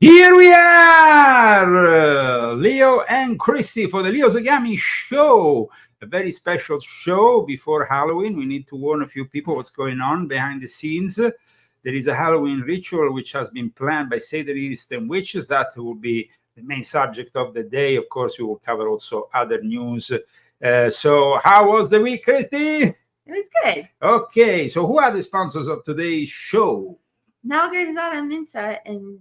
Here we are, Leo and Christy for the Leo Zagami show. A very special show before Halloween. We need to warn a few people what's going on behind the scenes. There is a Halloween ritual which has been planned by Satanists and witches. That will be the main subject of the day. Of course, we will cover also other news. So how was the week, Christy? It was good. Okay, so who are the sponsors of today's show? Nalgarzada Minta and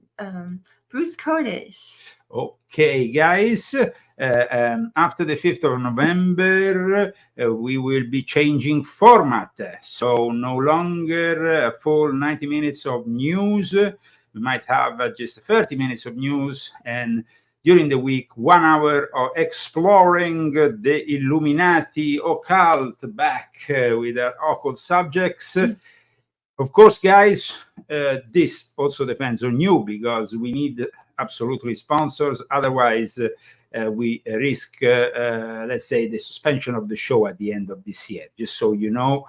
Bruce Kodish. Okay, guys, after the 5th of November, we will be changing format. So no longer a full 90 minutes of news. We might have just 30 minutes of news, and during the week, 1 hour of exploring the Illuminati occult back with our occult subjects. Of course, guys, this also depends on you because we need absolutely sponsors. Otherwise, we risk, let's say, the suspension of the show at the end of this year. Just so you know,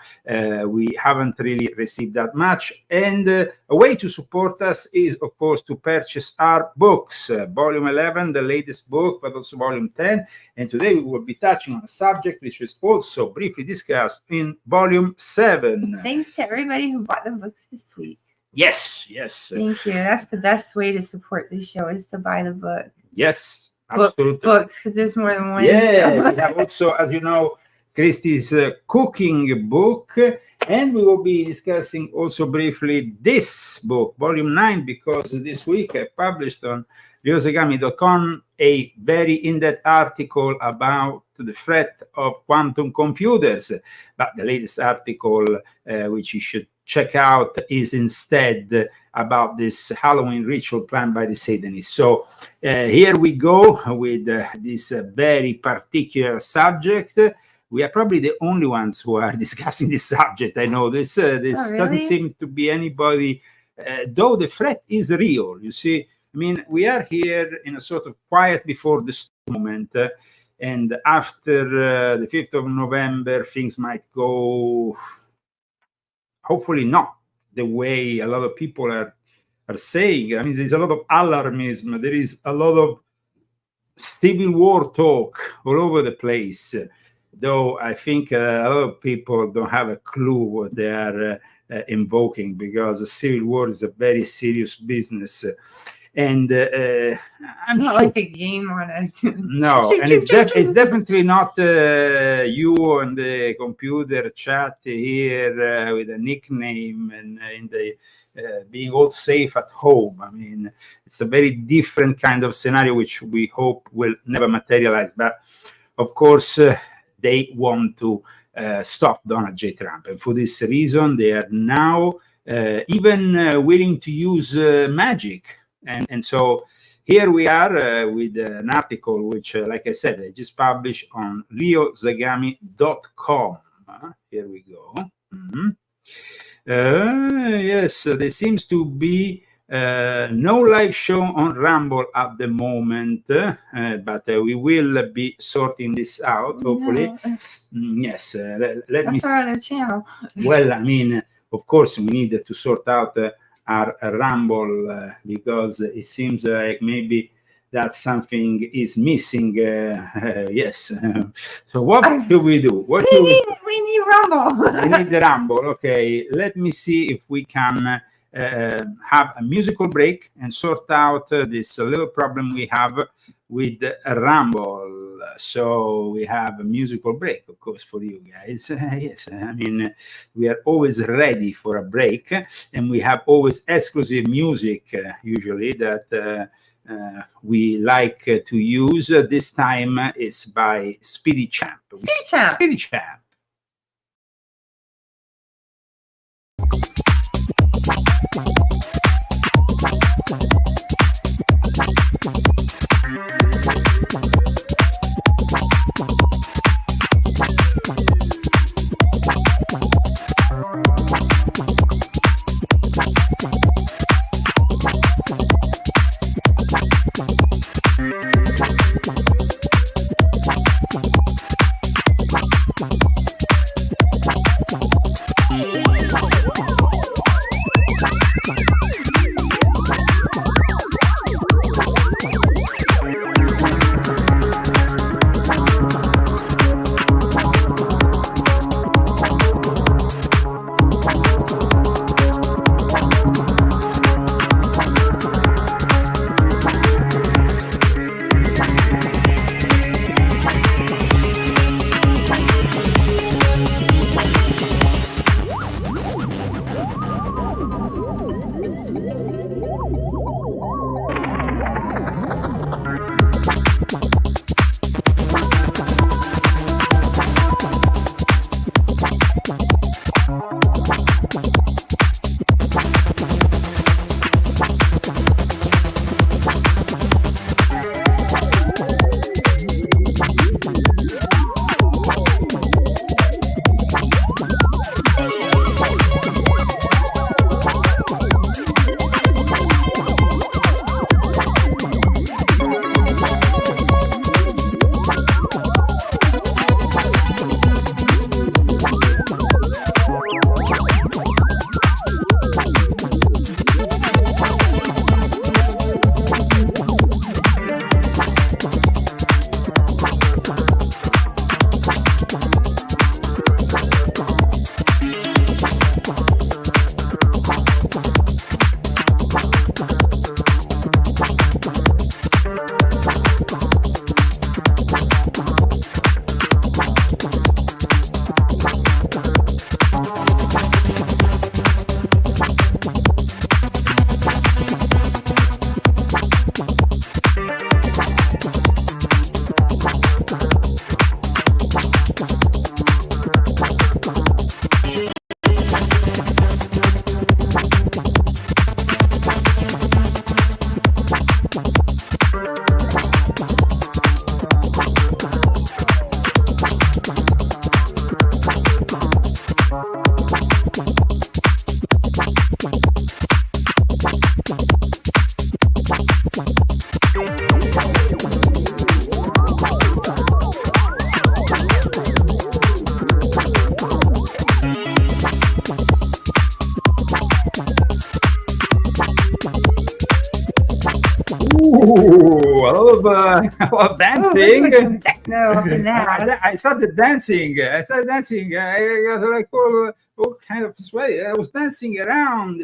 we haven't really received that much. And a way to support us is, of course, to purchase our books, Volume 11, the latest book, but also Volume 10. And today we will be touching on a subject which is also briefly discussed in Volume 7. Thanks to everybody who bought the books this week. Yes, yes. Thank you. That's the best way to support this show is to buy the book. Yes, absolutely. Books, because there's more than one. Yeah, we have also, as you know, Christie's cooking book, and we will be discussing also briefly this book, Volume 9, because this week I published on leozagami.com a very in-depth article about the threat of quantum computers. But the latest article, which you should check out, is instead about this Halloween ritual planned by the Satanists. So here we go with this very particular subject. We are probably the only ones who are discussing this subject. I know this really? Doesn't seem to be anybody, though the threat is real. You see, I mean, we are here in a sort of quiet before the storm moment, and after the 5th of November, things might go, hopefully not the way a lot of people are saying. I mean, there's a lot of alarmism. There is a lot of civil war talk all over the place, though I think a lot of people don't have a clue what they are invoking, because a civil war is a very serious business. And I'm not sure, like a game on it. no, and it's definitely not you on the computer chat here with a nickname and in the being all safe at home. I mean, it's a very different kind of scenario which we hope will never materialize. But of course, they want to stop Donald J. Trump, and for this reason, they are now even willing to use magic. And so here we are with an article which, like I said, I just published on leozagami.com. Here we go. Yes, there seems to be no live show on Rumble at the moment, but we will be sorting this out, hopefully. No. Yes, let me... That's our other channel. Well, I mean, of course, we need to sort out our Rumble because it seems like maybe that something is missing. Yes. So what should we do? We need Rumble. We need the Rumble. Okay. Let me see if we can have a musical break and sort out this little problem we have with Rumble. So we have a musical break, of course, for you guys. Yes, I mean, we are always ready for a break, and we have always exclusive music, usually, that we like to use. This time it's by Speedy Champ. Speedy Champ. Ooh, a lot of dancing. Like some techno up in that. I started dancing. I got like all kind of sweaty. I was dancing around.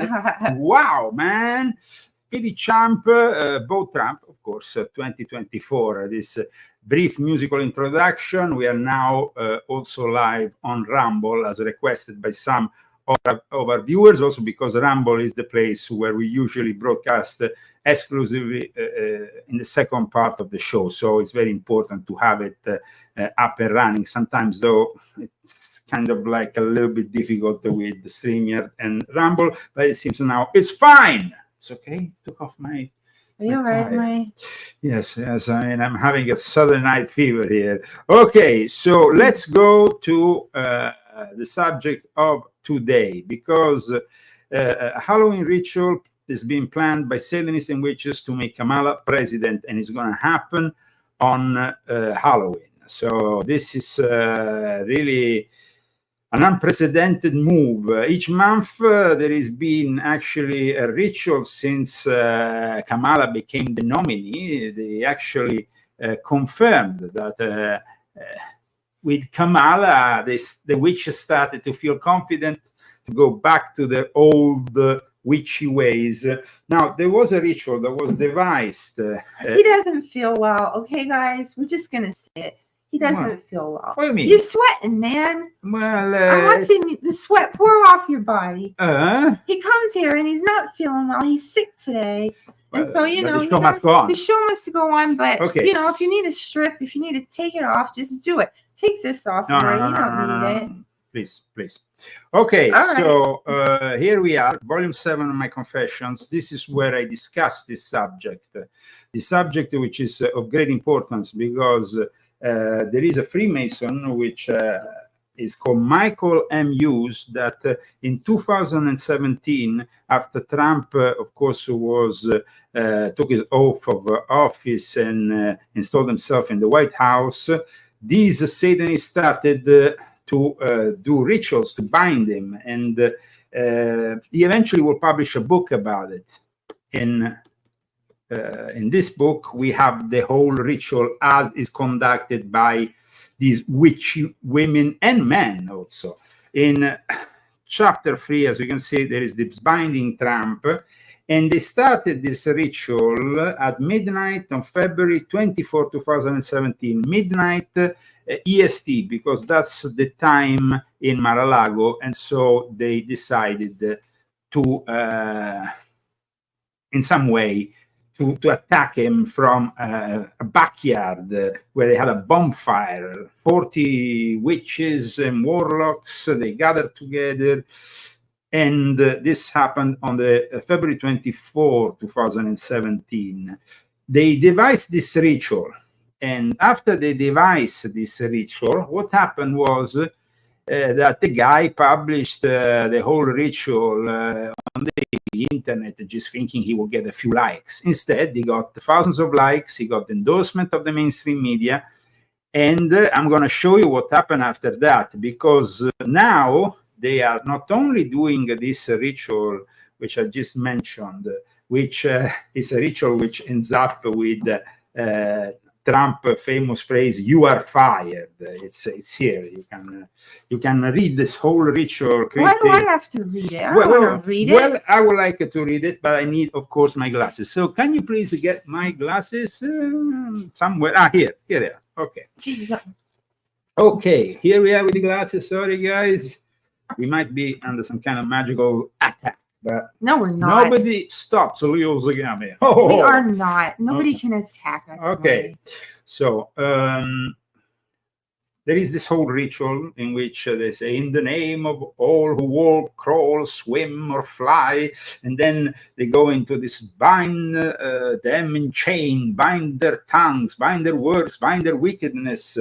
Wow, man. Speedy Champ, Boat Trump, of course, 2024. This brief musical introduction. We are now also live on Rumble as requested by some of our viewers, also because Rumble is the place where we usually broadcast exclusively in the second part of the show. So it's very important to have it up and running. Sometimes, though, it's kind of like a little bit difficult with the StreamYard and Rumble, but it seems now it's fine. It's okay. Took off my. Are you all right, Yes. I mean, I'm having a Southern night fever here. Okay, so let's go to the subject of today, because a Halloween ritual is being planned by Satanists and witches to make Kamala president, and it's going to happen on Halloween. So this is really an unprecedented move. Each month there has been actually a ritual since Kamala became the nominee. They actually confirmed that with Kamala, the witches started to feel confident to go back to their old witchy ways. Now, there was a ritual that was devised. He doesn't feel well. Okay, guys, we're just going to say it. He doesn't feel well. What do you mean? You're sweating, man. Well, I'm watching the sweat pour off your body. He comes here and he's not feeling well. He's sick today. And so, you know, the show must go on. The show must go on, but, okay. You know, if you need a strip, if you need to take it off, just do it. Take this off. No, you don't need it. Please. Okay, all right. So here we are, volume 7 of my confessions. This is where I discuss this subject. The subject which is of great importance because there is a Freemason which is called Michael M. Hughes that in 2017, after Trump, of course, took his oath of office and installed himself in the White House, these Satanists started to do rituals to bind him, and he eventually will publish a book about it. In this book, we have the whole ritual as is conducted by these witchy women and men also. In chapter 3, as you can see, there is this binding Trump, and they started this ritual at midnight on February 24, 2017, midnight EST, because that's the time in Mar-a-Lago, and so they decided to, in some way, to attack him from a backyard where they had a bonfire. 40 witches and warlocks, they gathered together, and this happened on the February 24, 2017. They devised this ritual, and after they devised this ritual, what happened was that the guy published the whole ritual on the internet, just thinking he will get a few likes. Instead, he got thousands of likes, he got endorsement of the mainstream media, and I'm going to show you what happened after that, because now they are not only doing this ritual, which I just mentioned, which is a ritual which ends up with Trump famous phrase, "You are fired." It's here. You can read this whole ritual. Christy. Why do I have to read it? I don't want to read it. Well, I would like to read it, but I need, of course, my glasses. So can you please get my glasses somewhere? Here they are. Okay. Okay, here we are with the glasses. Sorry, guys. We might be under some kind of magical attack. But no, we're not. Nobody stops Leo Zagami. We are not. Nobody can attack us. Okay. So there is this whole ritual in which they say, "In the name of all who walk, crawl, swim, or fly," and then they go into this bind them in chain, bind their tongues, bind their words, bind their wickedness.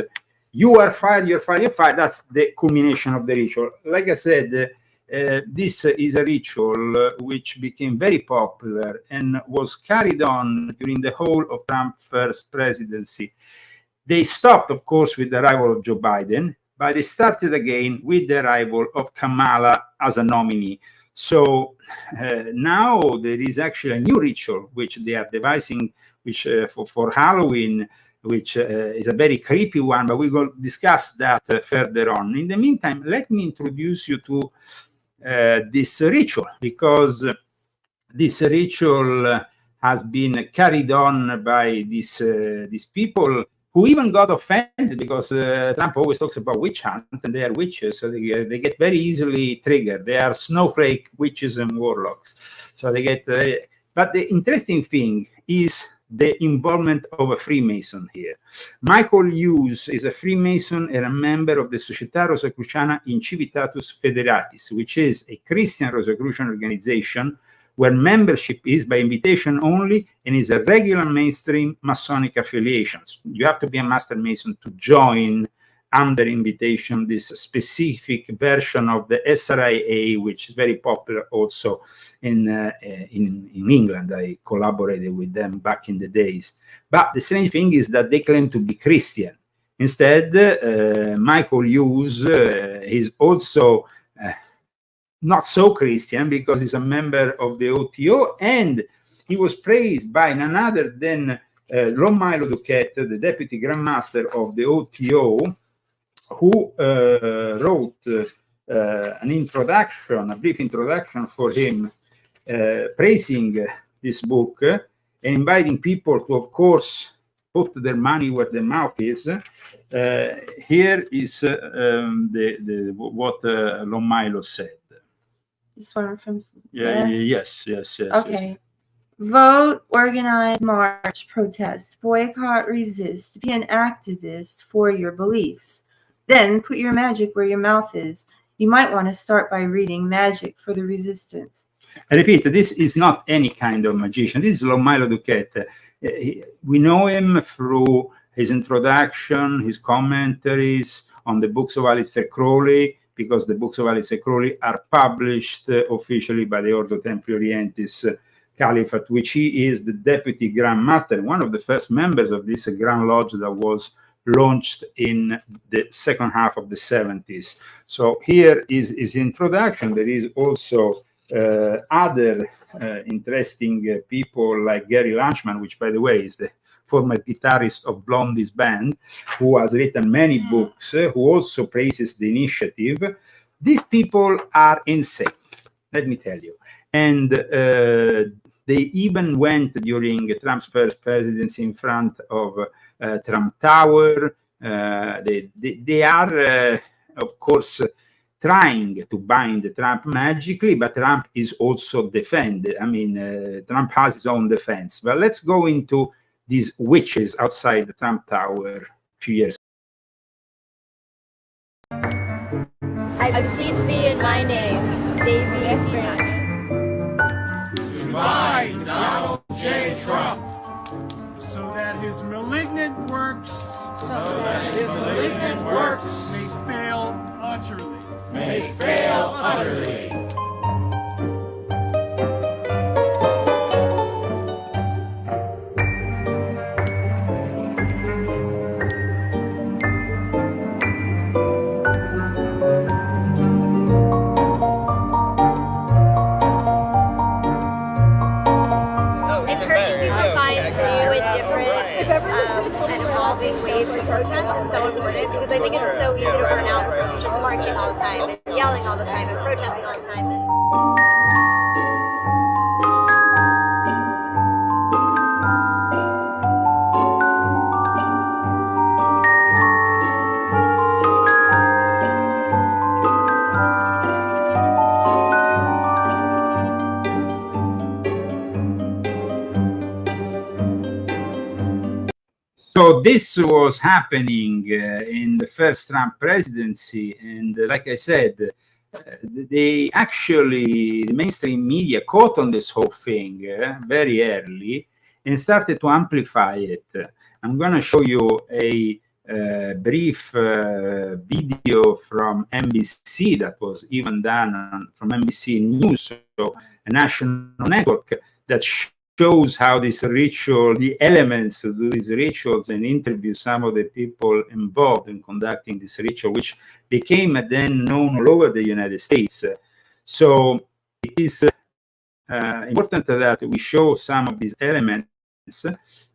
You are fired, you're fired, you're fired. That's the culmination of the ritual. Like I said, this is a ritual which became very popular and was carried on during the whole of Trump's first presidency. They stopped, of course, with the arrival of Joe Biden, but they started again with the arrival of Kamala as a nominee. So now there is actually a new ritual which they are devising, which for Halloween, which is a very creepy one, but we will discuss that further on. In the meantime, let me introduce you to this ritual, because this ritual has been carried on by these people who even got offended because Trump always talks about witch hunt, and they are witches, so they get very easily triggered. They are snowflake witches and warlocks, so they get. But the interesting thing is the involvement of a Freemason here. Michael Hughes is a Freemason and a member of the Società Rosicruciana in Civitatis Federatis, which is a Christian Rosicrucian organization where membership is by invitation only and is a regular mainstream Masonic affiliation. You have to be a Master Mason to join under invitation this specific version of the SRIA, which is very popular also in England. I collaborated with them back in the days. But the strange thing is that they claim to be Christian. Instead, Michael Hughes is also not so Christian, because he's a member of the OTO, and he was praised by none other than Lon Milo Duquette, the Deputy Grand Master of the OTO, who wrote an introduction, a brief introduction for him, praising this book and inviting people to, of course, put their money where their mouth is. Here is what Lon Milo said. This one from Yes. Okay. Yes. Vote, organize, march, protest, boycott, resist, be an activist for your beliefs. Then put your magic where your mouth is. You might want to start by reading Magic for the Resistance. I repeat, this is not any kind of magician. This is Lon Milo Duquette. We know him through his introduction, his commentaries on the books of Aleister Crowley, because the books of Aleister Crowley are published officially by the Ordo Templi Orientis Caliphate, which he is the Deputy Grand Master, one of the first members of this Grand Lodge that was launched in the second half of the 70s. So here is his introduction. There is also other interesting people like Gary Lanchman, which, by the way, is the former guitarist of Blondie's band, who has written many books, who also praises the initiative. These people are insane, let me tell you. And they even went during Trump's first presidency in front of Trump Tower. They are, of course, trying to bind Trump magically, but Trump is also defended. I mean, Trump has his own defense. But let's go into these witches outside the Trump Tower a few years ago. I beseech thee in my name, Davy Goodbye, Donald J. Trump. So that his malignant works, may fail utterly. May fail utterly. And evolving ways to protest is so important, because I think it's so easy to burn out from just marching all the time and yelling all the time and protesting all the time. So this was happening in the first Trump presidency, and like I said, the mainstream media caught on this whole thing very early and started to amplify it. I'm going to show you a brief video from NBC that was even done from NBC News, so a national network that shows how this ritual, the elements to do these rituals, and interview some of the people involved in conducting this ritual, which became then known all over the United States. So it is important that we show some of these elements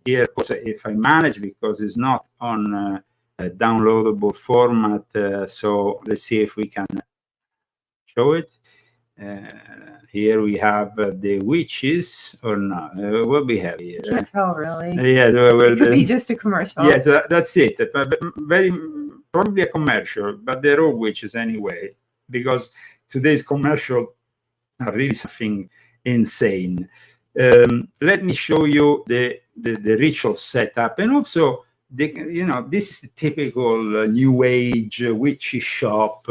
here. Of course, if I manage, because it's not on a downloadable format. So let's see if we can show it. Here we have the witches, or not. What we have here? Can't tell really. Yeah, well, It could be just a commercial. Yes, that's it. But very probably a commercial, but they're all witches anyway, because today's commercial are really something insane. Let me show you the ritual setup, and also this is the typical New Age witchy shop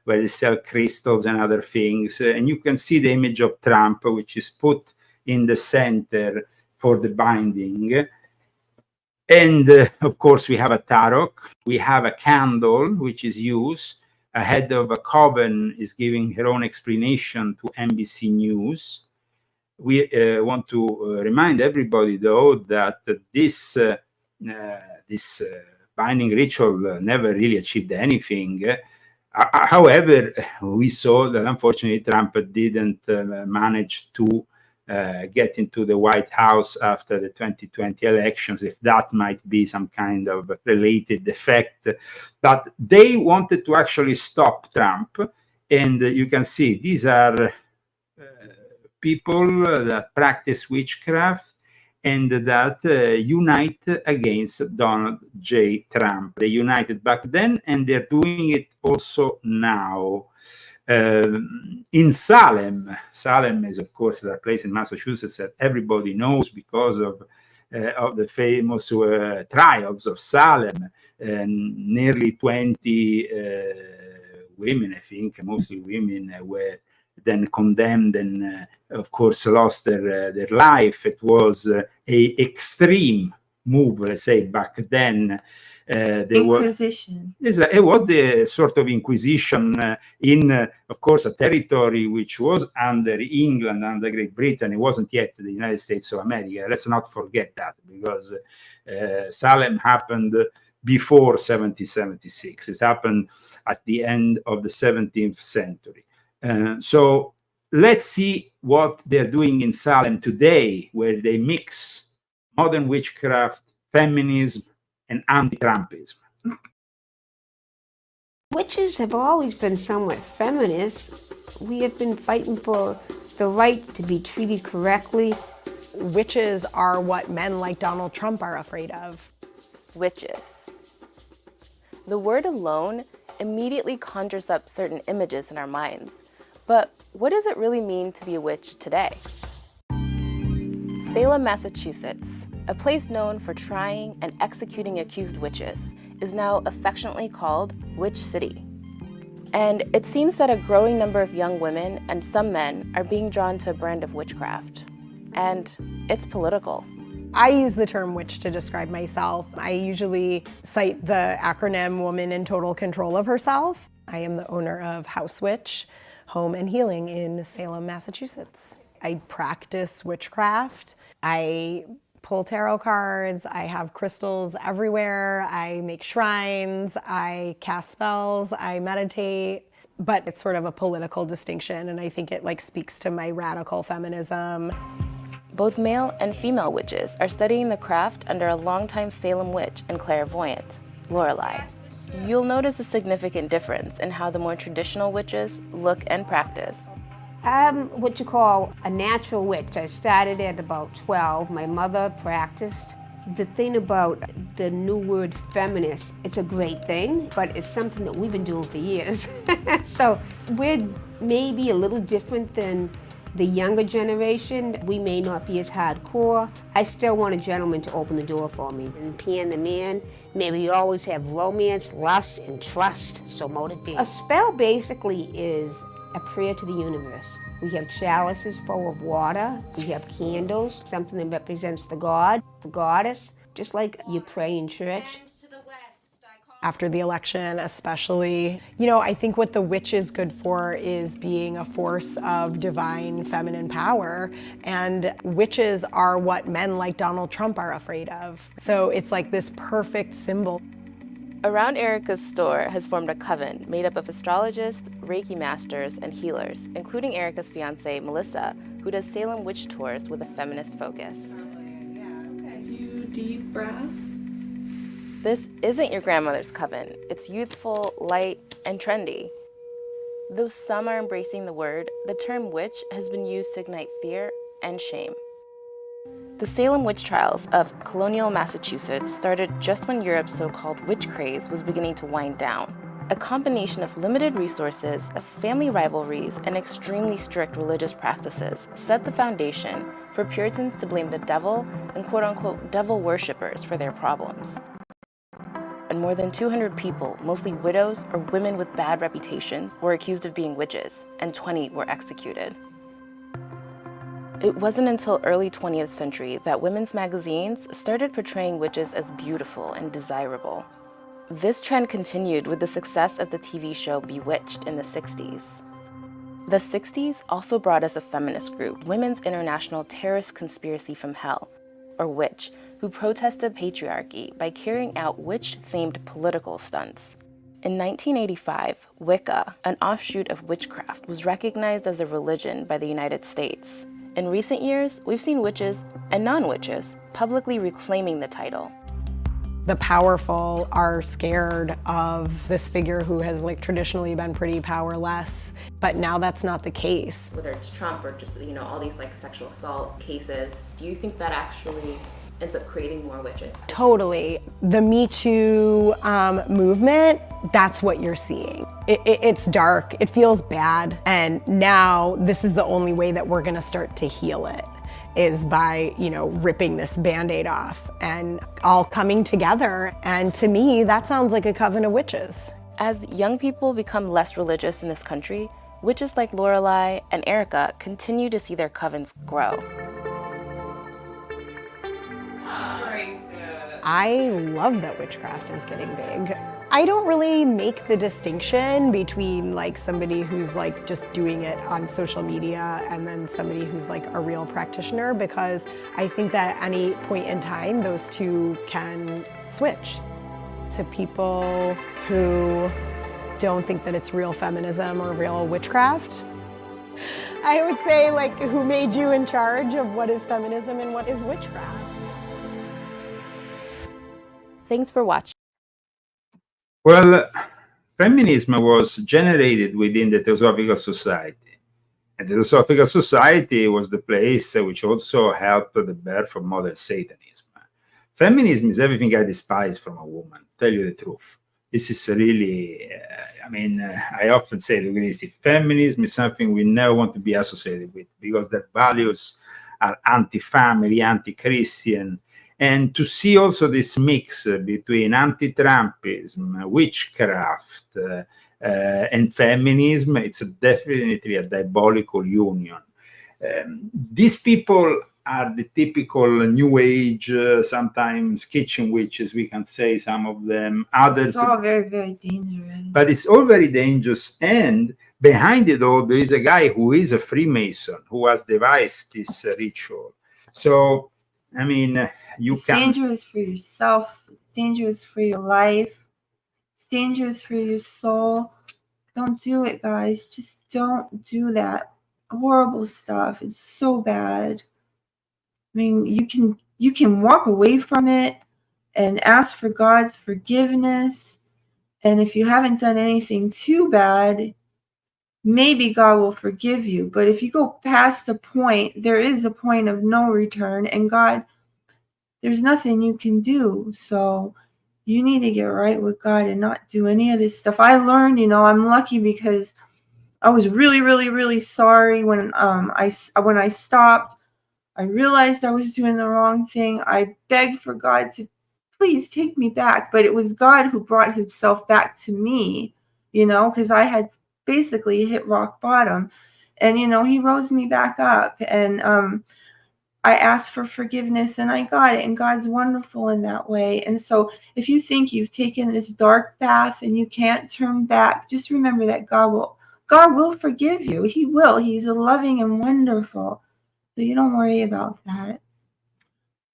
where they sell crystals and other things, and you can see the image of Trump, which is put in the center for the binding. And of course, we have a tarot, we have a candle, which is used. A head of a coven is giving her own explanation to NBC News. We want to remind everybody, though, that this binding ritual never really achieved anything. However, we saw that unfortunately Trump didn't manage to get into the White House after the 2020 elections, if that might be some kind of related effect. But they wanted to actually stop Trump. And you can see these are people that practice witchcraft and that unite against Donald J. Trump. They united back then, and they're doing it also now. In Salem is, of course, a place in Massachusetts that everybody knows because of the famous trials of Salem. Nearly 20 women, I think, mostly women, were then condemned and, of course, lost their life. It was a extreme move, let's say, back then. Inquisition. It was the sort of Inquisition in, of course, a territory which was under England, under Great Britain. It wasn't yet the United States of America. Let's not forget that, because Salem happened before 1776. It happened at the end of the 17th century. So let's see what they're doing in Salem today, where they mix modern witchcraft, feminism, and anti-Trumpism. Witches have always been somewhat feminist. We have been fighting for the right to be treated correctly. Witches are what men like Donald Trump are afraid of. Witches. The word alone immediately conjures up certain images in our minds. But what does it really mean to be a witch today? Salem, Massachusetts, a place known for trying and executing accused witches, is now affectionately called Witch City. And it seems that a growing number of young women and some men are being drawn to a brand of witchcraft. And it's political. I use the term witch to describe myself. I usually cite the acronym Woman in Total Control of Herself. I am the owner of House Witch Home and Healing in Salem, Massachusetts. I practice witchcraft. I pull tarot cards. I have crystals everywhere. I make shrines. I cast spells. I meditate. But it's sort of a political distinction, and I think it speaks to my radical feminism. Both male and female witches are studying the craft under a longtime Salem witch and clairvoyant, Lorelei. You'll notice a significant difference in how the more traditional witches look and practice. I'm what you call a natural witch. I started at about 12. My mother practiced. The thing about the new word feminist, it's a great thing, but it's something that we've been doing for years. So we're maybe a little different than the younger generation. We may not be as hardcore. I still want a gentleman to open the door for me. And P and the man, maybe you always have romance, lust, and trust, so mote be. A spell basically is a prayer to the universe. We have chalices full of water. We have candles, something that represents the god, the goddess, just like you pray in church. After the election, especially, I think what the witch is good for is being a force of divine feminine power. And witches are what men like Donald Trump are afraid of. So it's like this perfect symbol. Around Erica's store has formed a coven made up of astrologists, Reiki masters, and healers, including Erica's fiancée, Melissa, who does Salem witch tours with a feminist focus. Few deep breaths. This isn't your grandmother's coven. It's youthful, light, and trendy. Though some are embracing the word, the term witch has been used to ignite fear and shame. The Salem witch trials of colonial Massachusetts started just when Europe's so-called witch craze was beginning to wind down. A combination of limited resources, of family rivalries, and extremely strict religious practices set the foundation for Puritans to blame the devil and quote-unquote devil worshippers for their problems. And more than 200 people, mostly widows or women with bad reputations, were accused of being witches, and 20 were executed. It wasn't until early 20th century that women's magazines started portraying witches as beautiful and desirable. This trend continued with the success of the TV show Bewitched in the 60s. The 60s also brought us a feminist group, Women's International Terrorist Conspiracy from Hell, or WITCH, who protested patriarchy by carrying out witch-themed political stunts. In 1985, Wicca, an offshoot of witchcraft, was recognized as a religion by the United States. In recent years, we've seen witches and non-witches publicly reclaiming the title. The powerful are scared of this figure who has traditionally been pretty powerless, but now that's not the case. Whether it's Trump or just, all these sexual assault cases, do you think that actually ends up creating more witches? Totally. The Me Too movement, that's what you're seeing. It's dark, it feels bad, and now this is the only way that we're gonna start to heal it, is by, ripping this Band-Aid off and all coming together. And to me, that sounds like a coven of witches. As young people become less religious in this country, witches like Lorelei and Erica continue to see their covens grow. I love that witchcraft is getting big. I don't really make the distinction between somebody who's just doing it on social media and then somebody who's a real practitioner, because I think that at any point in time those two can switch. To people who don't think that it's real feminism or real witchcraft, I would say who made you in charge of what is feminism and what is witchcraft? Thanks for watching. Well, feminism was generated within the Theosophical Society. And the Theosophical Society was the place which also helped the birth of modern Satanism. Feminism is everything I despise from a woman, tell you the truth. This is really, I often say to Christy, feminism is something we never want to be associated with, because their values are anti-family, anti-Christian. And to see also this mix between anti-Trumpism, witchcraft, and feminism, it's definitely a diabolical union. These people are the typical New Age, sometimes kitchen witches, we can say, some of them. Others. It's all very, very dangerous. But it's all very dangerous. And behind it all, there is a guy who is a Freemason, who has devised this ritual. So, it's dangerous for yourself, it's dangerous for your life, it's dangerous for your soul. Don't do it, guys. Just don't do that horrible stuff. It's so bad. You can walk away from it and ask for God's forgiveness. And if you haven't done anything too bad, maybe God will forgive you. But if you go past a point, there is a point of no return, and God, there's nothing you can do. So you need to get right with God and not do any of this stuff. I learned, I'm lucky because I was really, really, really sorry when I stopped. I realized I was doing the wrong thing. I begged for God to please take me back, but it was God who brought himself back to me, because I had basically hit rock bottom, and he rose me back up, and I asked for forgiveness and I got it, and God's wonderful in that way. And so if you think you've taken this dark path and you can't turn back, just remember that God will forgive you. He will. He's loving and wonderful. So you don't worry about that.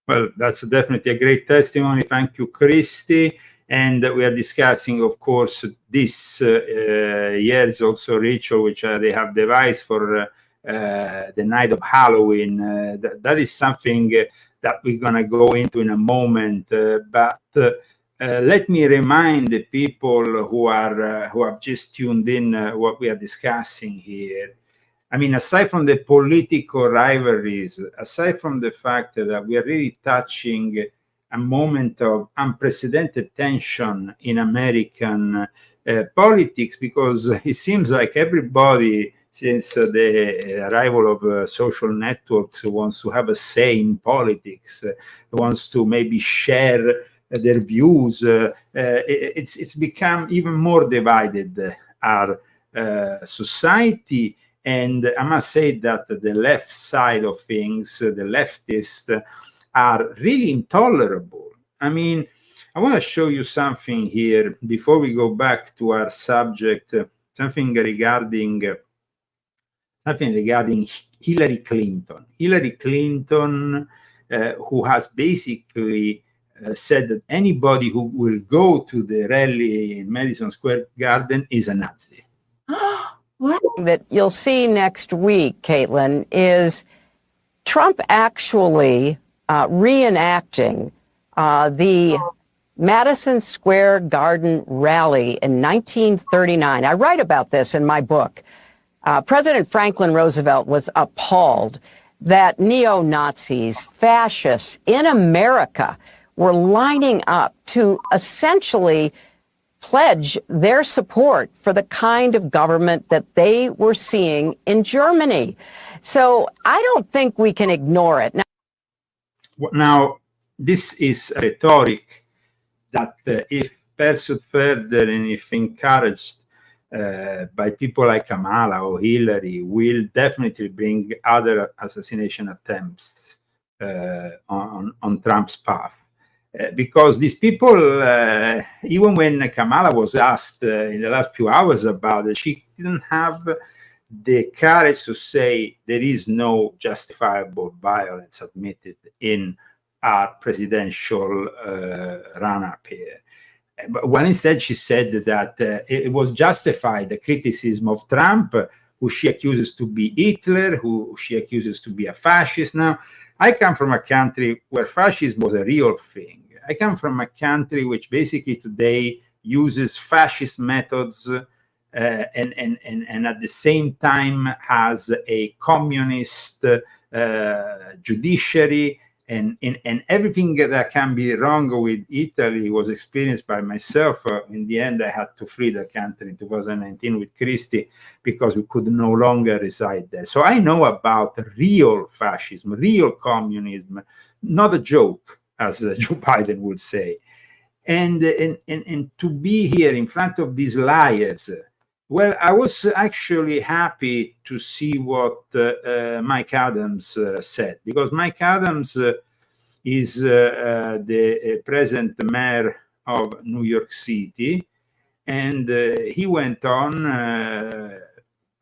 Well, that's definitely a great testimony. Thank you, Christy. And we are discussing, of course, this year's also ritual, which they have devised for the night of Halloween. That is something that we're going to go into in a moment. But let me remind the people who have just tuned in what we are discussing here. I mean, aside from the political rivalries, aside from the fact that we are really touching a moment of unprecedented tension in American politics, because it seems like everybody, since the arrival of social networks, wants to have a say in politics, wants to maybe share their views. It's become even more divided, our society. And I must say that the left side of things, the leftists, are really intolerable. I mean, I want to show you something here before we go back to our subject, something regarding Hillary Clinton. Hillary Clinton, who has basically said that anybody who will go to the rally in Madison Square Garden is a Nazi. What? That you'll see next week, Caitlin, is Trump actually reenacting the Madison Square Garden rally in 1939. I write about this in my book. President Franklin Roosevelt was appalled that neo-Nazis, fascists in America were lining up to essentially pledge their support for the kind of government that they were seeing in Germany. So I don't think we can ignore it. Now, this is a rhetoric that if pursued further and if encouraged by people like Kamala or Hillary, will definitely bring other assassination attempts on Trump's path. Because these people, even when Kamala was asked in the last few hours about it, she didn't have the courage to say there is no justifiable violence admitted in our presidential run-up here. But when instead she said that it was justified, the criticism of Trump, who she accuses to be Hitler, who she accuses to be a fascist. Now, I come from a country where fascism was a real thing. I come from a country which basically today uses fascist methods and at the same time has a communist judiciary, and everything that can be wrong with Italy was experienced by myself. In the end, I had to flee the country in 2019 with Christie because we could no longer reside there. So I know about real fascism, real communism, not a joke, as Joe Biden would say. And to be here in front of these liars, well, I was actually happy to see what Mike Adams said, because Mike Adams is the present mayor of New York City, and he went on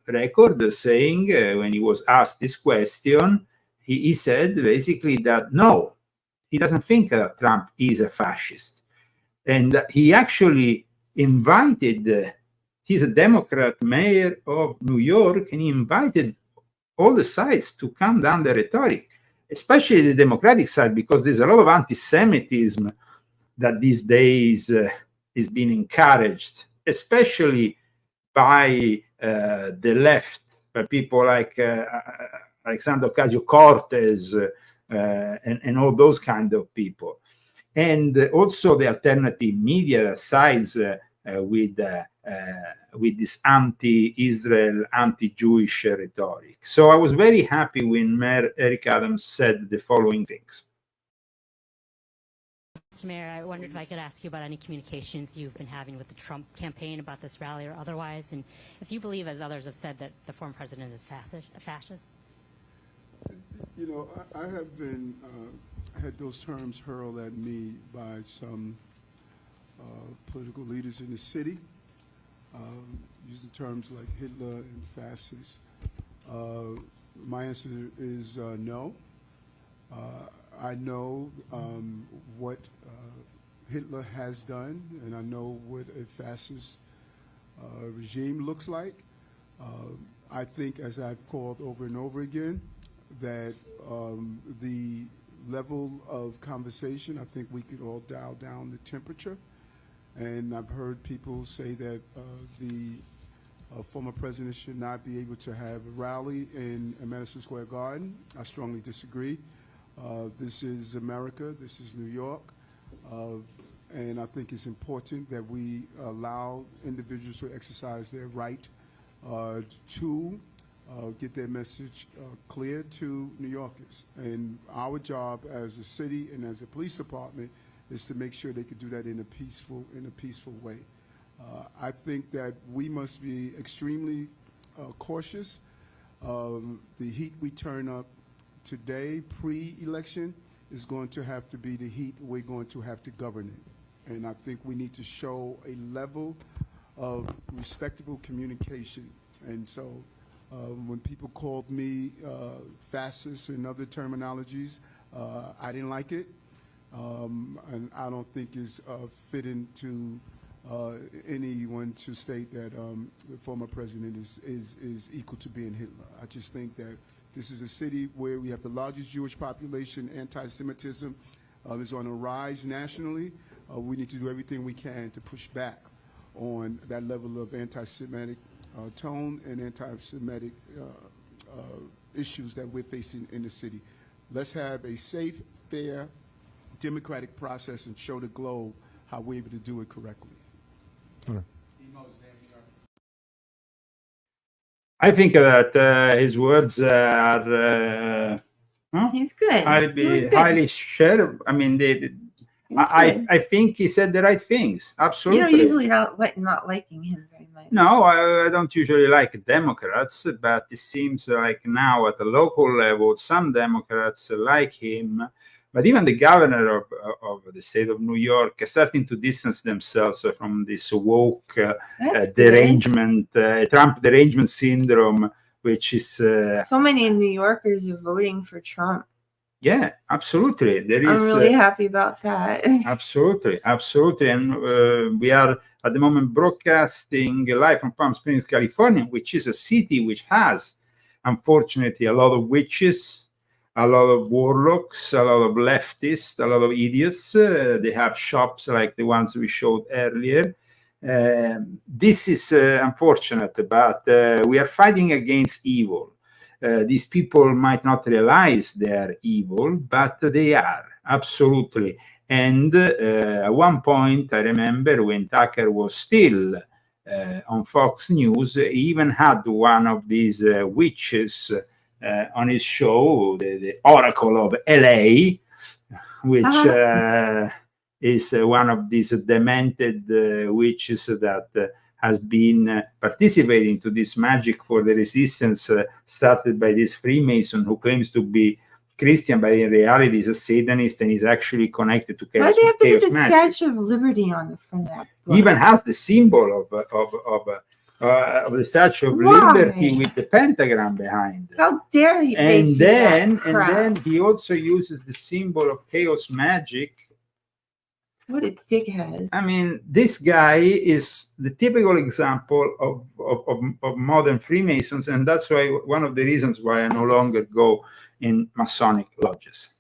record saying, when he was asked this question, he said basically that no, he doesn't think Trump is a fascist. And he actually invited he's a Democrat mayor of New York, and he invited all the sides to calm down the rhetoric, especially the Democratic side, because there's a lot of anti-Semitism that these days is being encouraged, especially by the left, by people like Alexander Ocasio-Cortez and all those kind of people. And also the alternative media that sides with this anti-Israel, anti-Jewish rhetoric. So I was very happy when Mayor Eric Adams said the following things. Mr. Mayor, I wondered if I could ask you about any communications you've been having with the Trump campaign about this rally or otherwise, and if you believe, as others have said, that the former president is a fascist. You know, I have been had those terms hurled at me by some political leaders in the city, using terms like Hitler and fascist. My answer is no. I know what Hitler has done, and I know what a fascist regime looks like. I think, as I've called over and over again, that the level of conversation, I think we could all dial down the temperature. And I've heard people say that the former president should not be able to have a rally in Madison Square Garden. I strongly disagree. This is America. This is New York. And I think it's important that we allow individuals to exercise their right to get their message clear to New Yorkers. And our job as a city and as a police department is to make sure they could do that in a peaceful way. I think that we must be extremely cautious. The heat we turn up today, pre-election, is going to have to be the heat we're going to have to govern it. And I think we need to show a level of respectable communication. And so when people called me fascist and other terminologies, I didn't like it. And I don't think it's fitting to anyone to state that the former president is equal to being Hitler. I just think that this is a city where we have the largest Jewish population. Anti-Semitism is on a rise nationally. We need to do everything we can to push back on that level of anti-Semitic tone and anti-Semitic issues that we're facing in the city. Let's have a safe, fair, democratic process and show the globe how we're able to do it correctly. I think that his words are he's good. Highly shared. I mean, I think he said the right things. Absolutely. You don't usually not liking him very much. No, I don't usually like Democrats, but it seems like now at the local level, some Democrats like him. But even the governor of the state of New York is starting to distance themselves from this woke derangement, Trump derangement syndrome, which is... so many New Yorkers are voting for Trump. Yeah, absolutely. I'm really happy about that. Absolutely. And we are at the moment broadcasting live from Palm Springs, California, which is a city which has, unfortunately, a lot of witches, a lot of warlocks, a lot of leftists, a lot of idiots. They have shops like the ones we showed earlier. This is unfortunate, but we are fighting against evil. These people might not realize they are evil, but they are, absolutely. And at one point, I remember when Tucker was still on Fox News, he even had one of these witches on his show, the Oracle of LA, which is one of these demented witches that has been participating to this magic for the resistance started by this Freemason who claims to be Christian, but in reality is a Satanist and is actually connected to chaos, Why do you have to put the magic. Statue of Liberty on the front of that book? He even has the symbol of the Statue of Liberty with the pentagram behind. How dare he? And then he also uses the symbol of chaos magic. What a dickhead. I mean, this guy is the typical example of modern Freemasons, and that's why one of the reasons why I no longer go in Masonic lodges.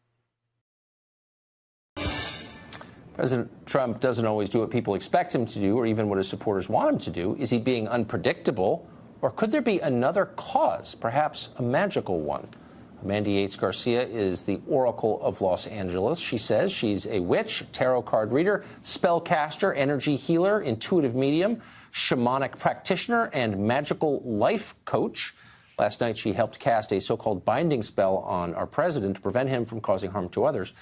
President Trump doesn't always do what people expect him to do or even what his supporters want him to do. Is he being unpredictable, or could there be another cause, perhaps a magical one? Amanda Yates Garcia is the Oracle of Los Angeles. She says she's a witch, tarot card reader, spellcaster, energy healer, intuitive medium, shamanic practitioner, and magical life coach. Last night, she helped cast a so-called binding spell on our president to prevent him from causing harm to others.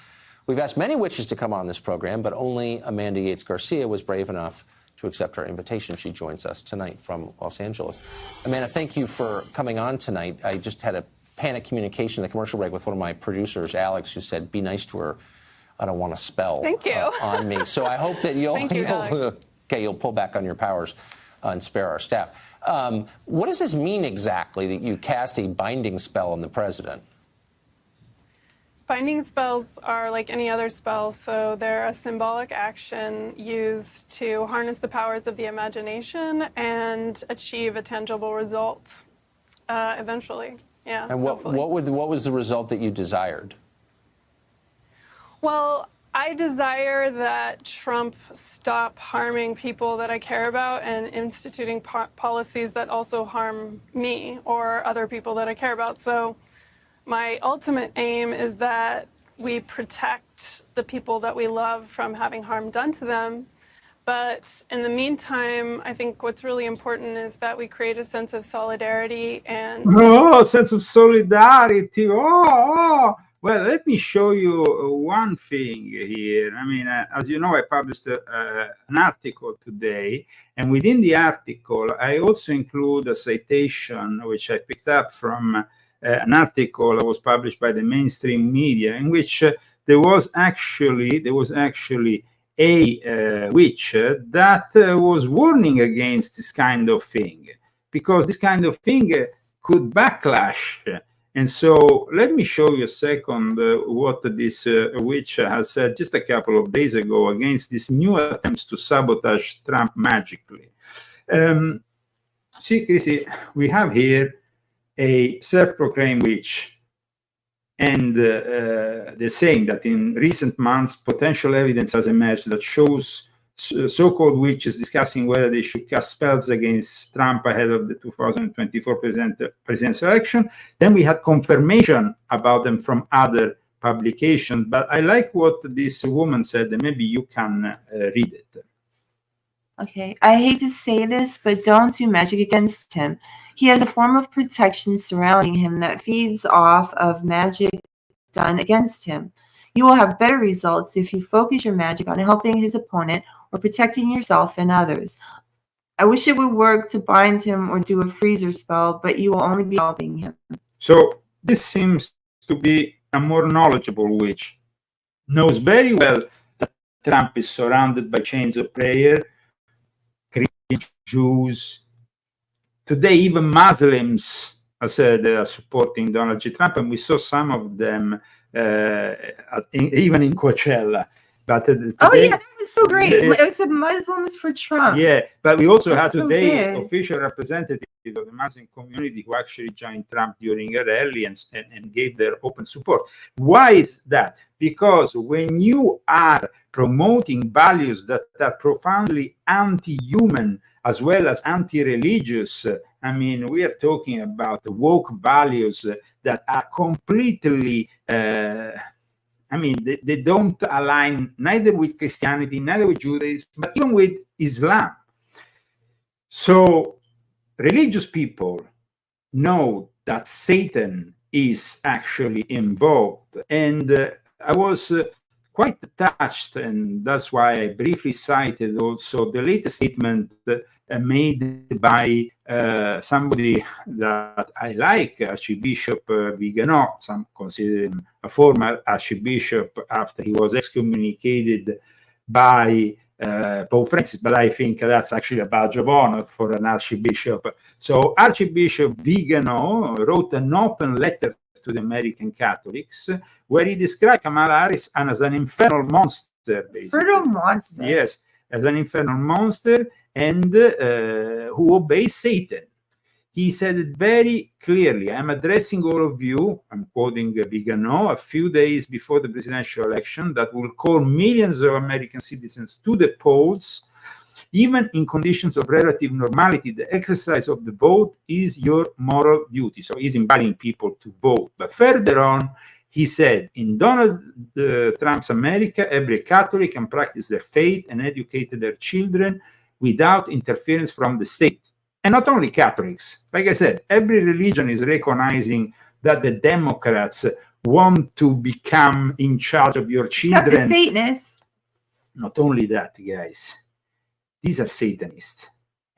We've asked many witches to come on this program, but only Amanda Yates Garcia was brave enough to accept our invitation. She joins us tonight from Los Angeles. Amanda, thank you for coming on tonight. I just had a panic communication, the commercial break, with one of my producers, Alex, who said, be nice to her. I don't want to spell on me. So I hope that you'll pull back on your powers and spare our staff. What does this mean exactly, that you cast a binding spell on the president? Binding spells are like any other spell, so they're a symbolic action used to harness the powers of the imagination and achieve a tangible result eventually. Yeah. And what was the result that you desired? Well, I desire that Trump stop harming people that I care about and instituting policies that also harm me or other people that I care about. So my ultimate aim is that we protect the people that we love from having harm done to them. But in the meantime, I think what's really important is that we create a sense of solidarity and... Oh, sense of solidarity. Oh. Well, let me show you one thing here. I mean, as you know, I published an article today, and within the article, I also include a citation, which I picked up from an article that was published by the mainstream media, in which there was actually a witch that was warning against this kind of thing, because this kind of thing could backlash. And so let me show you a second what this witch has said just a couple of days ago against these new attempts to sabotage Trump magically. See, Christy, we have here a self-proclaimed witch, and they're saying that in recent months, potential evidence has emerged that shows so-called witches discussing whether they should cast spells against Trump ahead of the 2024 presidential election. Then we had confirmation about them from other publications, but I like what this woman said, and maybe you can read it. Okay, I hate to say this, but don't do magic against him. He has a form of protection surrounding him that feeds off of magic done against him. You will have better results if you focus your magic on helping his opponent or protecting yourself and others. I wish it would work to bind him or do a freezer spell, but you will only be helping him. So this seems to be a more knowledgeable witch. Knows very well that Trump is surrounded by chains of prayer, Christians, Jews. Today, even Muslims, I said, are supporting Donald J. Trump, and we saw some of them even in Coachella. But today, oh yeah, that was so great. It said Muslims for Trump. Yeah, but we also had so today big. official representatives of the Muslim community who actually joined Trump during a rally and gave their open support. Why is that? Because when you are promoting values that are profoundly anti-human as well as anti-religious, I mean, we are talking about woke values that are completely I mean, they don't align neither with Christianity, neither with Judaism, but even with Islam. So religious people know that Satan is actually involved. And I was quite touched, and that's why I briefly cited also the latest statement made by somebody that I like, Archbishop Vigano. Some consider him a former archbishop after he was excommunicated by Pope Francis, but I think that's actually a badge of honor for an archbishop. So Archbishop Vigano wrote an open letter to the American Catholics where he described Kamala Harris as an infernal monster, basically. Infernal monster? Yes, as an infernal monster, and who obeys Satan. He said it very clearly. I'm addressing all of you, I'm quoting Vigano, a few days before the presidential election that will call millions of American citizens to the polls. Even in conditions of relative normality, the exercise of the vote is your moral duty. So he's inviting people to vote. But further on, he said, in Donald Trump's America, every Catholic can practice their faith and educate their children without interference from the state. And not only Catholics. Like I said, every religion is recognizing that the Democrats want to become in charge of your children. Except the Satanists. Not only that, guys. These are Satanists.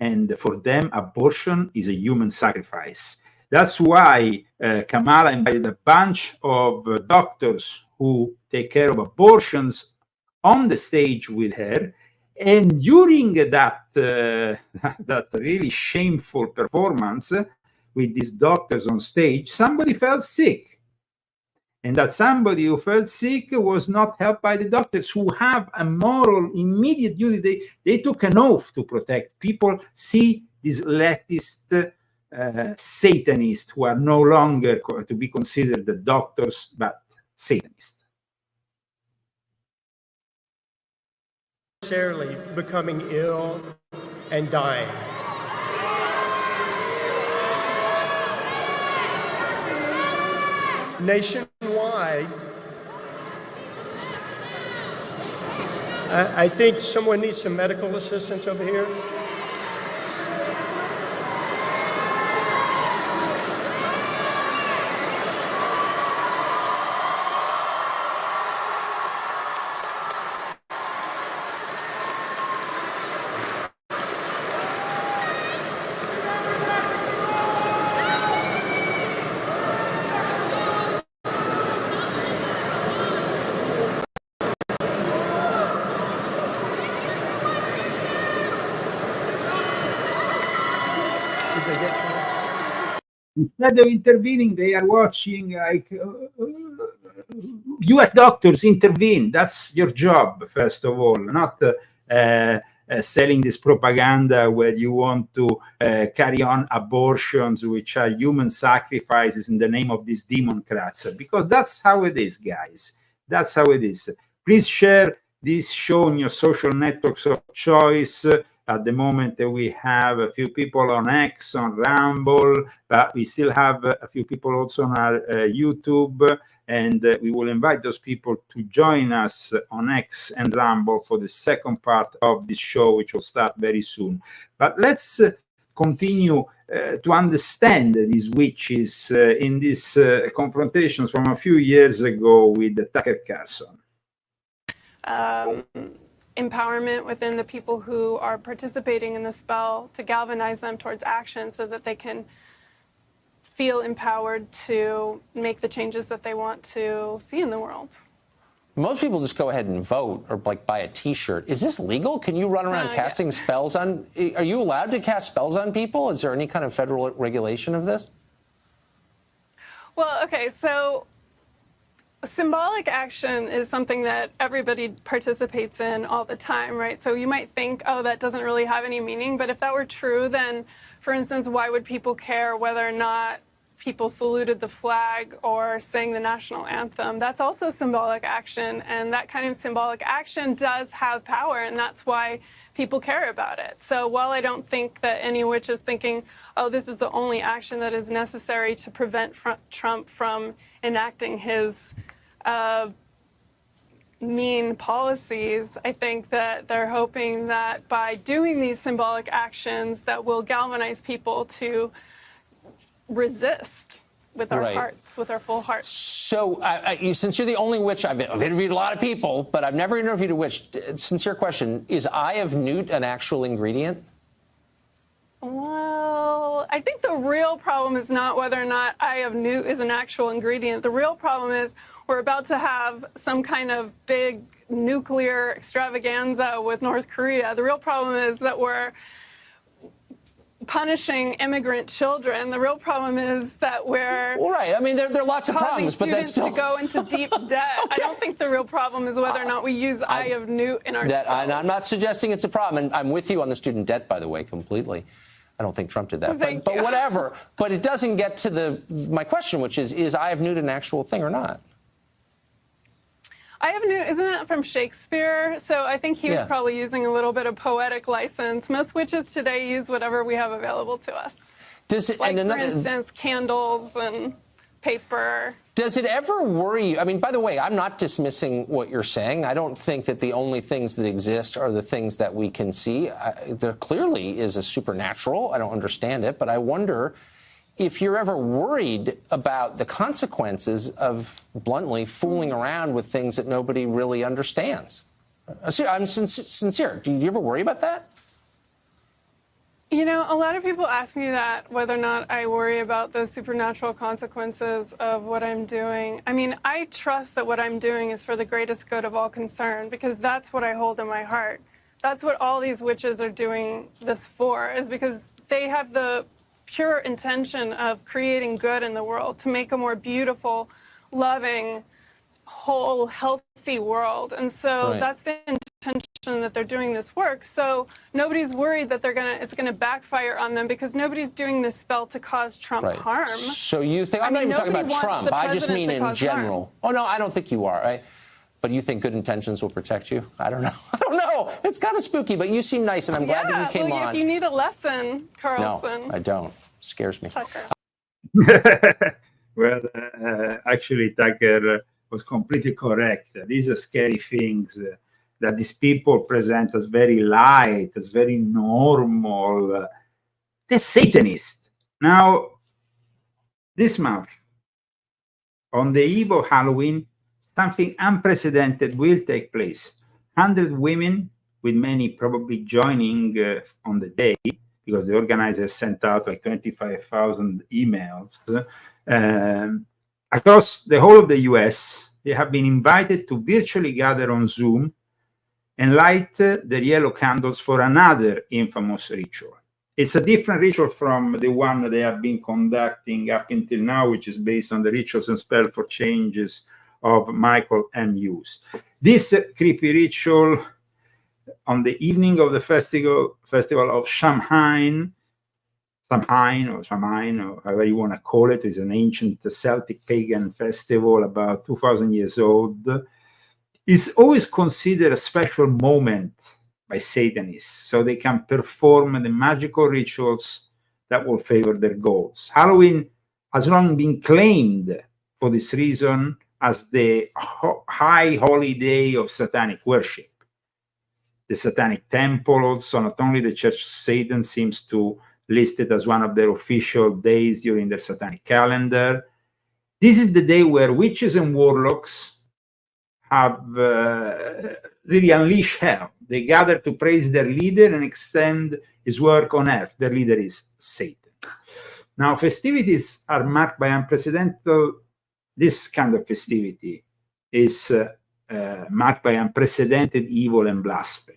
And for them, abortion is a human sacrifice. That's why Kamala invited a bunch of doctors who take care of abortions on the stage with her. And during that really shameful performance with these doctors on stage, somebody fell sick. and that somebody who felt sick was not helped by the doctors who have a moral immediate duty. They took an oath to protect people. See these leftist Satanists who are no longer to be considered the doctors, but Satanists. Necessarily becoming ill and dying. Nationwide, I think someone needs some medical assistance over here. Instead of intervening, they are watching, like, you as doctors intervene. That's your job, first of all, not selling this propaganda where you want to carry on abortions, which are human sacrifices in the name of these Democrats, because that's how it is, guys. That's how it is. Please share this show on your social networks of choice. At the moment, we have a few people on X, on Rumble, but we still have a few people also on our YouTube, and we will invite those people to join us on X and Rumble for the second part of this show, which will start very soon. But let's continue to understand these witches in these confrontations from a few years ago with Tucker Carlson. Empowerment within the people who are participating in the spell to galvanize them towards action so that they can feel empowered to make the changes that they want to see in the world. Most people just go ahead and vote or like buy a T-shirt. Is this legal? Can you run around casting spells on? Are you allowed to cast spells on people? Is there any kind of federal regulation of this? Well, okay, so symbolic action is something that everybody participates in all the time, right? So you might think, oh, that doesn't really have any meaning. But if that were true, then, for instance, why would people care whether or not people saluted the flag or sang the national anthem? That's also symbolic action. And that kind of symbolic action does have power. And that's why people care about it. So while I don't think that any witch is thinking, oh, this is the only action that is necessary to prevent Trump from enacting his mean policies, I think that they're hoping that by doing these symbolic actions that will galvanize people to resist with our hearts, with our full hearts. So since you're the only witch, I've interviewed a lot of people, but I've never interviewed a witch. Sincere question, is eye of newt an actual ingredient? Well, I think the real problem is not whether or not eye of newt is an actual ingredient. The real problem is we're about to have some kind of big nuclear extravaganza with North Korea. The real problem is that we're punishing immigrant children. The real problem is that we're right. I mean, there are lots of problems, but that's still to go into deep debt. Okay. I don't think the real problem is whether or not we use eye of newt in our I'm not suggesting it's a problem, and I'm with you on the student debt, by the way, completely. I don't think Trump did that, but whatever. But it doesn't get to my question, which is eye of newt an actual thing or not? Eye of newt, isn't that from Shakespeare? So I think he was probably using a little bit of poetic license. Most witches today use whatever we have available to us. For instance, candles and paper. Does it ever worry you? I mean, by the way, I'm not dismissing what you're saying. I don't think that the only things that exist are the things that we can see. There clearly is a supernatural. I don't understand it, but I wonder if you're ever worried about the consequences of, bluntly, fooling around with things that nobody really understands. I'm sincere. Do you ever worry about that? You know, a lot of people ask me that, whether or not I worry about the supernatural consequences of what I'm doing. I mean, I trust that what I'm doing is for the greatest good of all concerned, because that's what I hold in my heart. That's what all these witches are doing this for, is because they have the pure intention of creating good in the world, to make a more beautiful loving, whole, healthy world. And so that's the intention that they're doing this work. So nobody's worried that it's gonna backfire on them, because nobody's doing this spell to cause Trump harm. So you think, I'm not even talking about Trump, I just mean in general. Oh no, I don't think you are. But you think good intentions will protect you? I don't know. I don't know. It's kind of spooky, but you seem nice, and I'm glad that you came on. If you need a lesson, Carlson. No, I don't. Scares me. Well, actually, Tucker was completely correct. These are scary things that these people present as very light, as very normal. They're Satanists. Now, this month, on the eve of Halloween, something unprecedented will take place. 100 women, with many probably joining on the day, because the organizers sent out like 25,000 emails. Across the whole of the US, they have been invited to virtually gather on Zoom and light their yellow candles for another infamous ritual. It's a different ritual from the one they have been conducting up until now, which is based on the rituals and spell for changes of Michael M. Hughes. This creepy ritual on the evening of the festival of Samhain, or however you want to call it, is an ancient Celtic pagan festival about 2,000 years old, is always considered a special moment by Satanists, so they can perform the magical rituals that will favor their goals. Halloween has long been claimed for this reason as the high holy day of satanic worship. The Satanic Temple also, not only the Church of Satan, seems to list it as one of their official days during their satanic calendar. This is the day where witches and warlocks have really unleashed hell. They gather to praise their leader and extend his work on earth. Their leader is Satan. Now, festivities are marked by unprecedented. This kind of festivity is marked by unprecedented evil and blasphemy.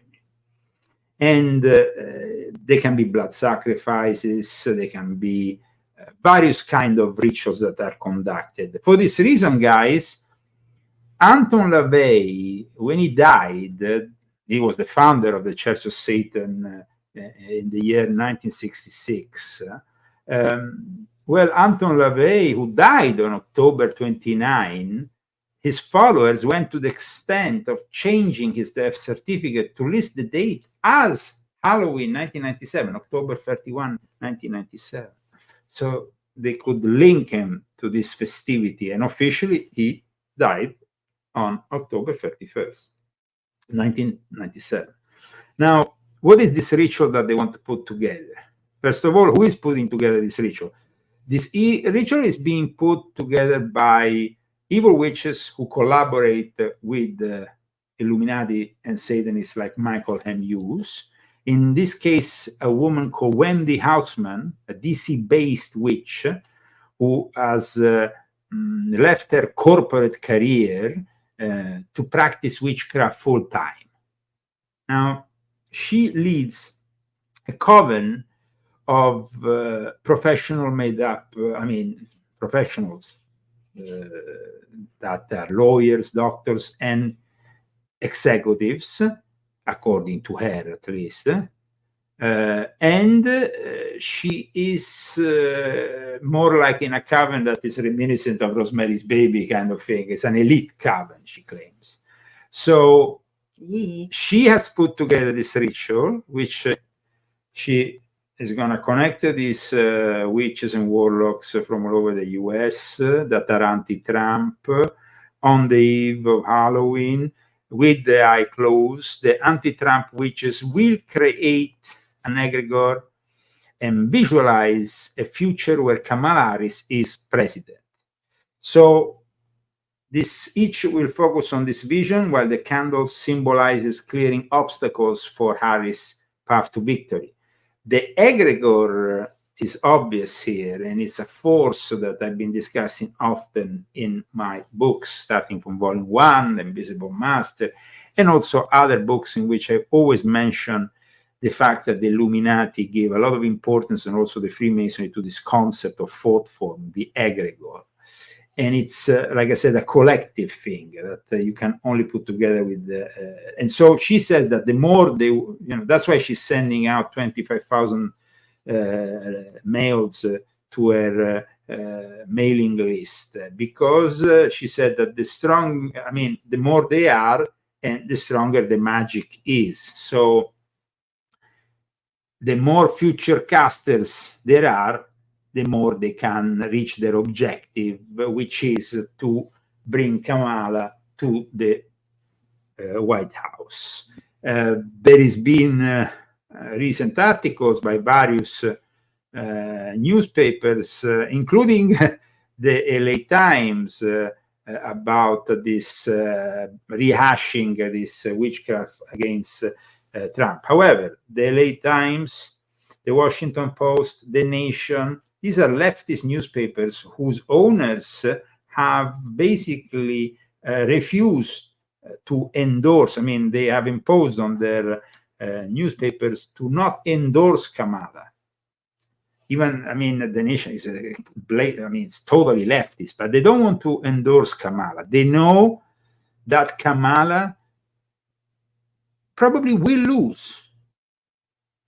And they can be blood sacrifices, they can be various kind of rituals that are conducted. For this reason, guys, Anton LaVey, when he died, he was the founder of the Church of Satan in the year 1966. Well, Anton LaVey, who died on October 29, his followers went to the extent of changing his death certificate to list the date as Halloween 1997, October 31, 1997. So they could link him to this festivity, and officially he died on October 31st, 1997. Now, what is this ritual that they want to put together? First of all, who is putting together this ritual? This ritual is being put together by evil witches who collaborate with Illuminati and Satanists like Michael M. Hughes. In this case, a woman called Wendy Hausman, a DC-based witch who has left her corporate career to practice witchcraft full-time. Now, she leads a coven of professionals that are lawyers, doctors, and executives, according to her at least. And she is more like in a coven that is reminiscent of Rosemary's Baby kind of thing. It's an elite coven, she claims. So she has put together this ritual, which she is going to connect these witches and warlocks from all over the US that are anti-Trump on the eve of Halloween with the eye closed. The anti-Trump witches will create an egregore and visualize a future where Kamala Harris is president. So this each will focus on this vision, while the candle symbolizes clearing obstacles for Harris' path to victory. The egregore is obvious here, and it's a force that I've been discussing often in my books, starting from Volume 1, The Invisible Master, and also other books in which I always mention the fact that the Illuminati gave a lot of importance, and also the Freemasonry, to this concept of fourth form, the egregore. and it's like I said, a collective thing that you can only put together with and so she said that the more they, that's why she's sending out 25,000 mails to her mailing list, because she said that the more they are, and the stronger the magic is. So the more future casters there are, the more they can reach their objective, which is to bring Kamala to the White House. There has been recent articles by various newspapers, including the LA Times, about this rehashing this witchcraft against Trump. However, the LA Times, the Washington Post, The Nation, these are leftist newspapers whose owners have basically refused to endorse. They have imposed on their newspapers to not endorse Kamala. Even, The Nation is it's totally leftist, but they don't want to endorse Kamala. They know that Kamala probably will lose.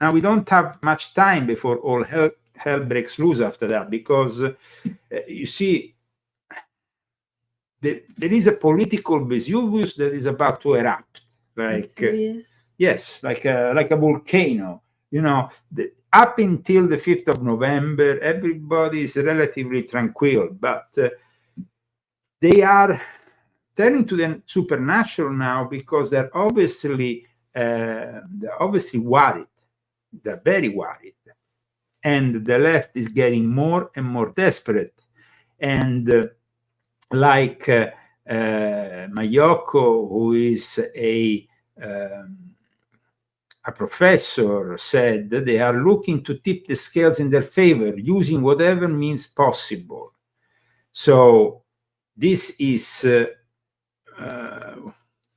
Now, we don't have much time before all hell breaks loose after that, because you see, there is a political Vesuvius that is about to erupt, yes, like a volcano. Up until the 5th of November, everybody is relatively tranquil, but they are turning to the supernatural now, because they're obviously worried. They're very worried. And the left is getting more and more desperate. And like Mayoko, who is a professor, said, that they are looking to tip the scales in their favor, using whatever means possible. So this is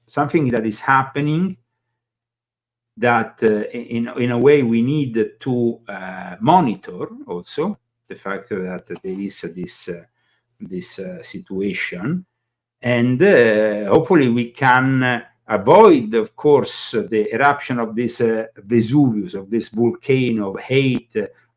something that is happening, that in a way we need to monitor also the fact that there is this situation, and hopefully we can avoid, of course, the eruption of this Vesuvius, of this volcano of hate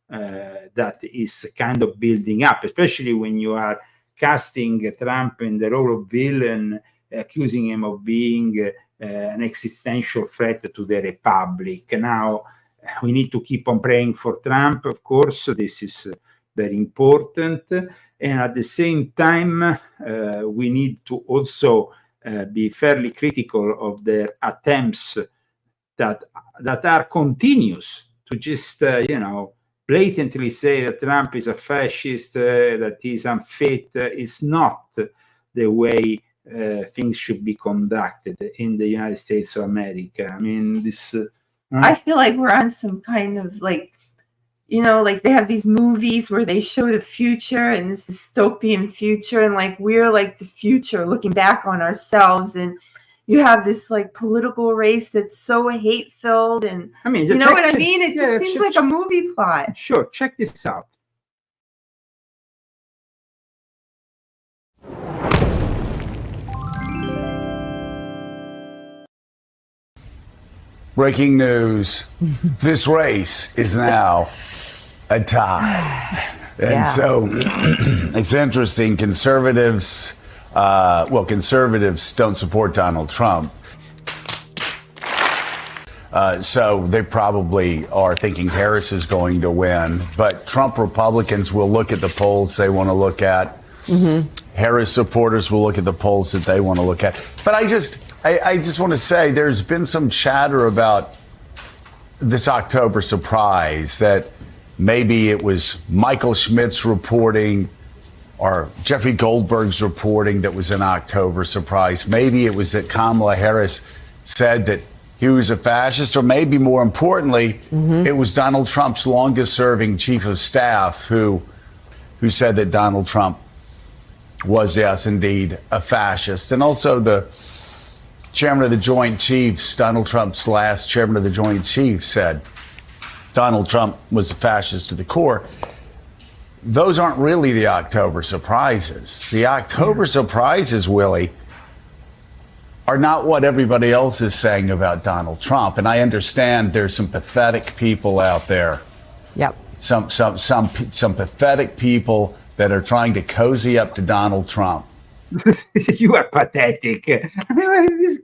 that is kind of building up, especially when you are casting Trump in the role of villain, accusing him of being an existential threat to the Republic. Now, we need to keep on praying for Trump, of course. This is very important. And at the same time, we need to also be fairly critical of their attempts that are continuous to just, blatantly say that Trump is a fascist, that he's unfit. It's not the way things should be conducted in the United States of America. I feel like we're on some kind of like they have these movies where they show the future and this dystopian future, and like we're like the future looking back on ourselves, and you have this like political race that's so hate filled, and you know what I mean? It just seems like a movie plot. Sure, check this out. Breaking news. This race is now a tie. And so it's interesting. Conservatives don't support Donald Trump. So they probably are thinking Harris is going to win. But Trump Republicans will look at the polls they want to look at. Harris supporters will look at the polls that they want to look at. But I just want to say there's been some chatter about this October surprise, that maybe it was Michael Schmidt's reporting or Jeffrey Goldberg's reporting that was an October surprise. Maybe it was that Kamala Harris said that he was a fascist, or maybe more importantly, it was Donald Trump's longest serving chief of staff who said that Donald Trump was, yes, indeed, a fascist. And also the chairman of the Joint Chiefs, Donald Trump's last chairman of the Joint Chiefs, said Donald Trump was a fascist to the core. those aren't really the October surprises. The October surprises, Willie, are not what everybody else is saying about Donald Trump. And I understand there's some pathetic people out there. Yep. Some pathetic people that are trying to cozy up to Donald Trump. You are pathetic. I mean, this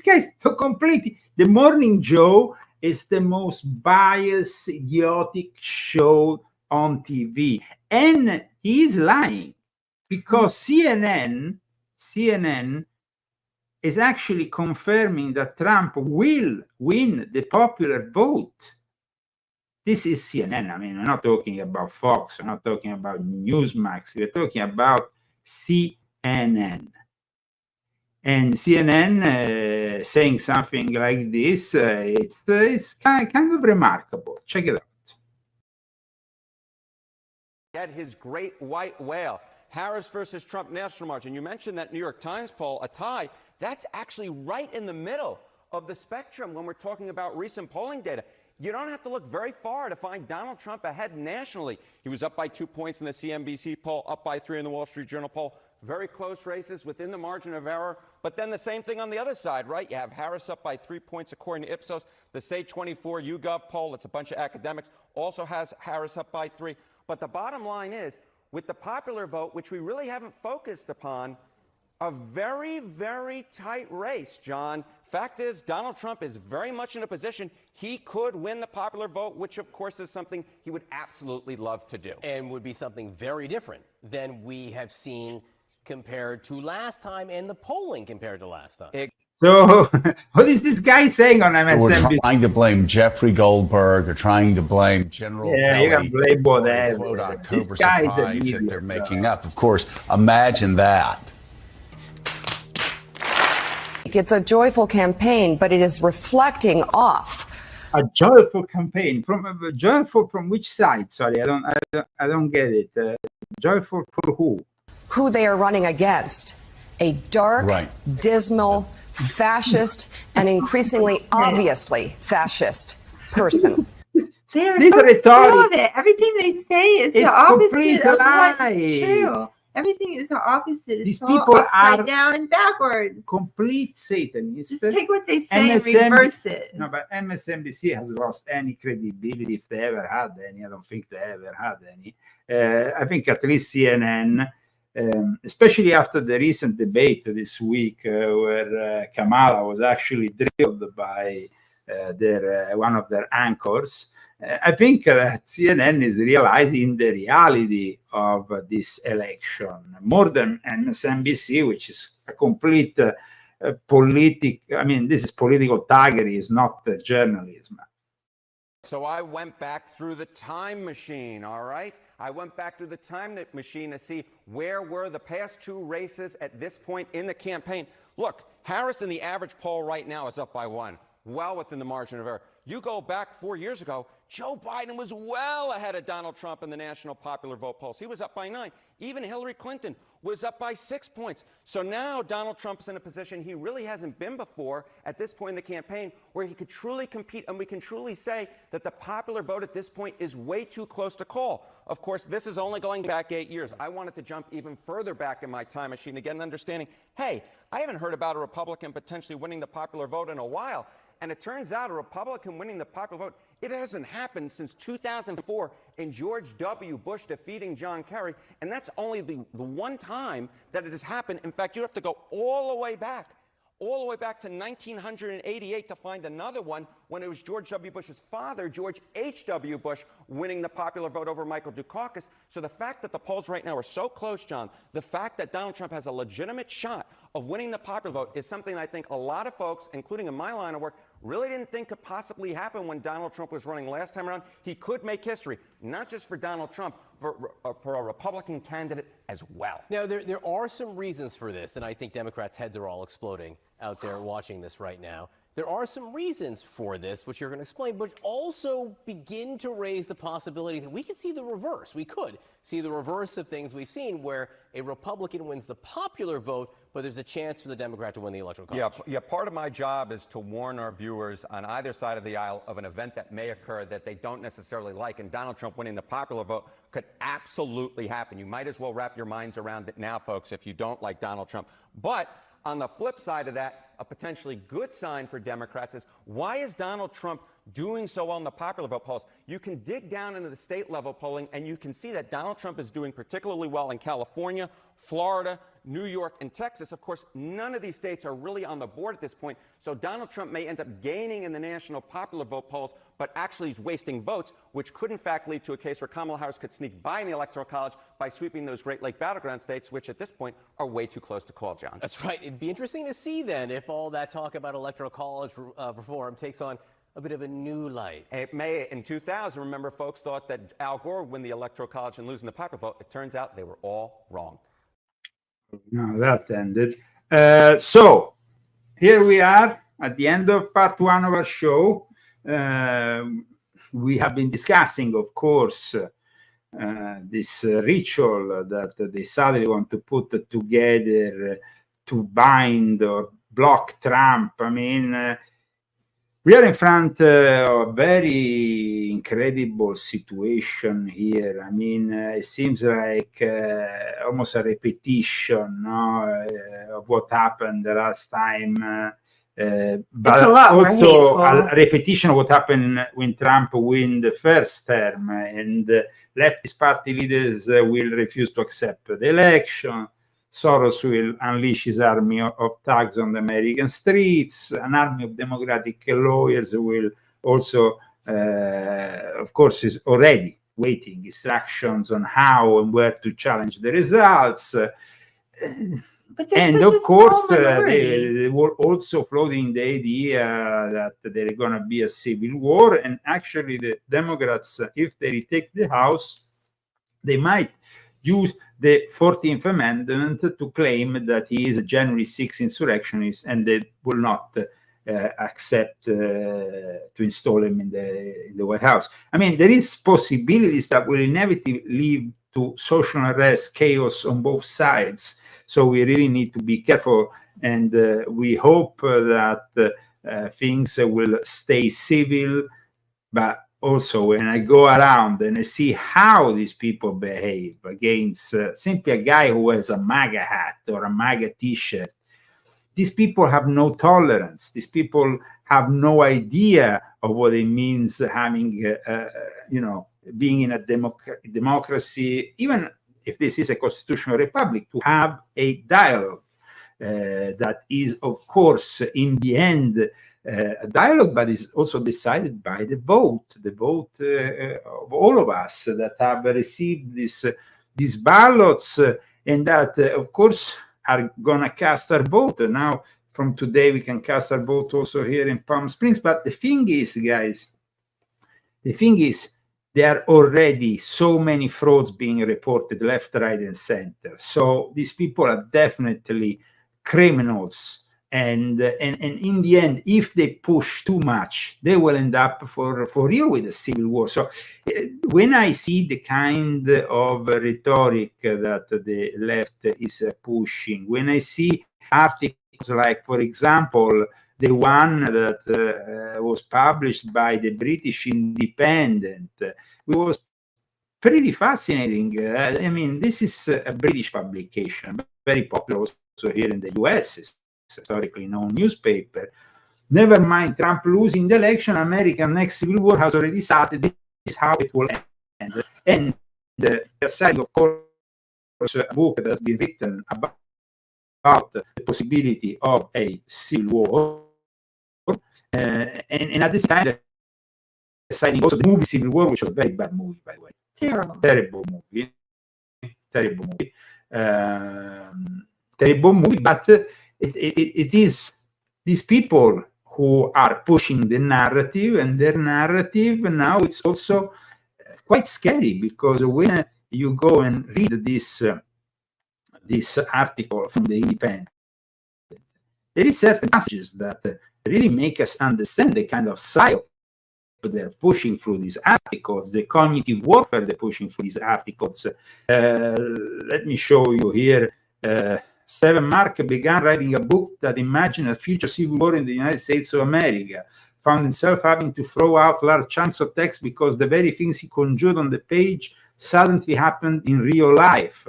guy's so completely. The Morning Joe is the most biased, idiotic show on TV, and he is lying because CNN is actually confirming that Trump will win the popular vote. This is CNN. I mean, we're not talking about Fox. We're not talking about Newsmax. We're talking about CNN. And CNN saying something like this, it's kind of remarkable. Check it out. Get his great white whale. Harris versus Trump national march. And you mentioned that New York Times poll, a tie. That's actually right in the middle of the spectrum when we're talking about recent polling data. You don't have to look very far to find Donald Trump ahead nationally. He was up by 2 points in the CNBC poll, up by 3 in the Wall Street Journal poll. Very close races within the margin of error. But then the same thing on the other side, right? You have Harris up by 3 points according to Ipsos. The Say 24 YouGov poll, it's a bunch of academics, also has Harris up by 3. But the bottom line is, with the popular vote, which we really haven't focused upon, a very, very tight race, John. Fact is, Donald Trump is very much in a position he could win the popular vote, which, of course, is something he would absolutely love to do. And would be something very different than we have seen compared to last time and the polling compared to last time. So, what is this guy saying on MSNBC? We're trying to blame Jeffrey Goldberg or trying to blame General Kelly. You can blame whatever. Quote, October surprise that they're making up. Of course, imagine that. It's a joyful campaign, but it is reflecting off. A joyful campaign from which side? Sorry, I don't get it. Joyful for who? Who they are running against. A dark, dismal, fascist, and increasingly obviously fascist person. They're so full of it. Everything they say is the opposite of what's true. Everything is the opposite. It's all people upside are down and backwards. Complete Satanists. Just take what they say and reverse it. No, but MSNBC has lost any credibility if they ever had any. I don't think they ever had any. I think at least CNN, especially after the recent debate this week where Kamala was actually drilled by one of their anchors, I think that CNN is realizing the reality of this election more than MSNBC, which is a complete I mean, this is political thuggery, it's not journalism. So I went back through the time machine, all right? I went back through the time machine to see where were the past 2 races at this point in the campaign. Look, Harris in the average poll right now is up by 1, well within the margin of error. You go back 4 years ago, Joe Biden was well ahead of Donald Trump in the national popular vote polls. He was up by 9. Even Hillary Clinton was up by 6 points. So now Donald Trump's in a position he really hasn't been before at this point in the campaign where he could truly compete, and we can truly say that the popular vote at this point is way too close to call. Of course, this is only going back 8 years. I wanted to jump even further back in my time machine to get an understanding. Hey, I haven't heard about a Republican potentially winning the popular vote in a while. And it turns out a Republican winning the popular vote, it hasn't happened since 2004 in George W. Bush defeating John Kerry. And that's only the one time that it has happened. In fact, you have to go all the way back to 1988 to find another one when it was George W. Bush's father, George H.W. Bush, winning the popular vote over Michael Dukakis. So the fact that the polls right now are so close, John, the fact that Donald Trump has a legitimate shot of winning the popular vote is something I think a lot of folks, including in my line of work, really didn't think could possibly happen when Donald Trump was running last time around. He could make history, not just for Donald Trump, for a Republican candidate as well. Now, there are some reasons for this, and I think Democrats' heads are all exploding. out there watching this right now. There are some reasons for this, which you're going to explain, but also begin to raise the possibility that we could see the reverse. We could see the reverse of things we've seen, where a Republican wins the popular vote, but there's a chance for the Democrat to win the Electoral College. Yeah, part of my job is to warn our viewers on either side of the aisle of an event that may occur that they don't necessarily like, and Donald Trump winning the popular vote could absolutely happen. You might as well wrap your minds around it now, folks, if you don't like Donald Trump. But on the flip side of that, a potentially good sign for Democrats is, why is Donald Trump doing so well in the popular vote polls? You can dig down into the state level polling and you can see that Donald Trump is doing particularly well in California, Florida, New York, and Texas. Of course, none of these states are really on the board at this point, so Donald Trump may end up gaining in the national popular vote polls, but actually he's wasting votes, which could in fact lead to a case where Kamala Harris could sneak by in the Electoral College by sweeping those Great Lake battleground states, which at this point are way too close to call, John. That's right. It'd be interesting to see then if all that talk about Electoral College reform takes on a bit of a new light. It may. In 2000, remember, folks thought that Al Gore would win the Electoral College and losing the popular vote. It turns out they were all wrong. No, that ended. So here we are at the end of part one of our show. We have been discussing, of course, this ritual that they suddenly want to put together to bind or block Trump. I mean, we are in front of a very incredible situation here. I mean, it seems like almost a repetition, no, of what happened the last time. But also a repetition of what happened when Trump won the first term, and leftist party leaders will refuse to accept the election. Soros will unleash his army of thugs on the American streets. An army of democratic lawyers will also, of course, is already waiting instructions on how and where to challenge the results. And of course, they were also floating the idea that there is going to be a civil war. And actually, the Democrats, if they retake the House, they might use the 14th Amendment to claim that he is a January 6th insurrectionist, and they will not accept to install him in the White House. I mean, there is possibilities that will inevitably lead to social unrest, chaos on both sides. So we really need to be careful, and we hope that things will stay civil. But also, when I go around and I see how these people behave against simply a guy who wears a MAGA hat or a MAGA T-shirt, these people have no tolerance. These people have no idea of what it means having, being in a democracy, even if this is a constitutional republic, to have a dialogue that is, of course, in the end, a dialogue, but is also decided by the vote of all of us that have received these ballots, and that, of course, are going to cast our vote. Now, from today, we can cast our vote also here in Palm Springs. But the thing is, guys, there are already so many frauds being reported left, right, and center. So these people are definitely criminals. And in the end, if they push too much, they will end up for real with a civil war. So when I see the kind of rhetoric that the left is pushing, when I see articles like, for example, the one that was published by the British Independent, it was pretty fascinating. I mean, this is a British publication, very popular also here in the US. Historically known newspaper. Never mind Trump losing the election, American next civil war has already started. This is how it will end. And they're saying, of course, a book that has been written about the possibility of a civil war. And at this time, they're citing also the movie Civil War, which was a very bad movie, by the way. Terrible movie. Terrible movie, but it is these people who are pushing the narrative, and their narrative now it's also quite scary, because when you go and read this article from the Independent, there is certain passages that really make us understand the kind of psyop they're pushing through these articles, the cognitive warfare they're pushing through these articles. Let me show you here. Stephen Mark began writing a book that imagined a future civil war in the United States of America, found himself having to throw out large chunks of text because the very things he conjured on the page suddenly happened in real life.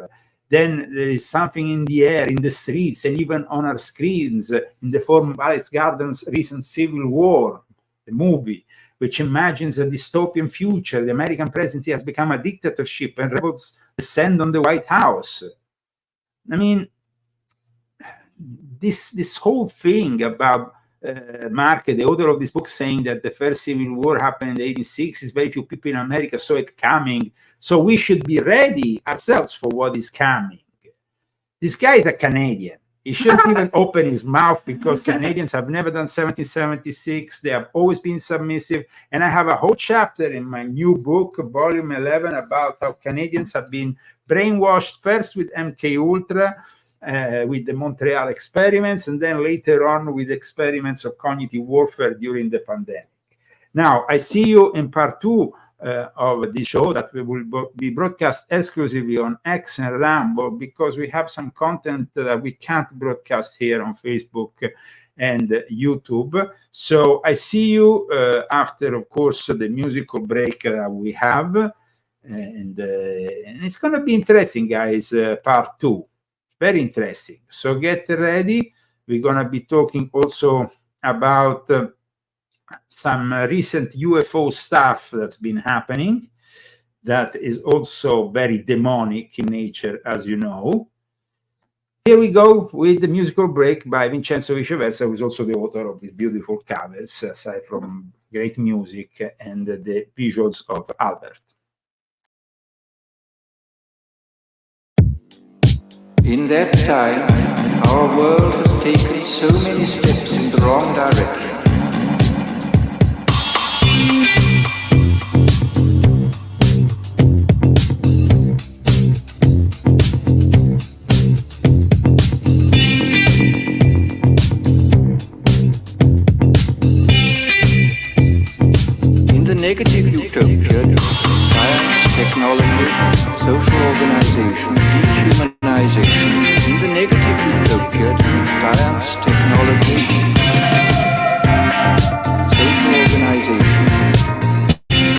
Then there is something in the air, in the streets, and even on our screens in the form of Alex Garland's recent Civil War, the movie, which imagines a dystopian future. The American presidency has become a dictatorship and rebels descend on the White House. I mean, this whole thing about Mark, the author of this book, saying that the first civil war happened in the 1860s, very few people in America saw it coming, so we should be ready ourselves for what is coming. This guy is a Canadian. He shouldn't even open his mouth, because Canadians have never done 1776. They have always been submissive. And I have a whole chapter in my new book, volume 11, about how Canadians have been brainwashed first with MK Ultra, with the Montreal experiments, and then later on with experiments of cognitive warfare during the pandemic. Now, I see you in part 2 of this show that we will be broadcast exclusively on X and Rambo, because we have some content that we can't broadcast here on Facebook and YouTube. So I see you after, of course, the musical break that we have. And it's going to be interesting, guys, part 2. Very interesting. So get ready. We're going to be talking also about some recent UFO stuff that's been happening that is also very demonic in nature, as you know. Here we go with the musical break by Vincenzo Viceversa, who is also the author of these beautiful covers, aside from great music and the visuals of Albert. In that time, our world has taken so many steps in the wrong direction. In the negative utopia, science, technology, social organization, dehumanizing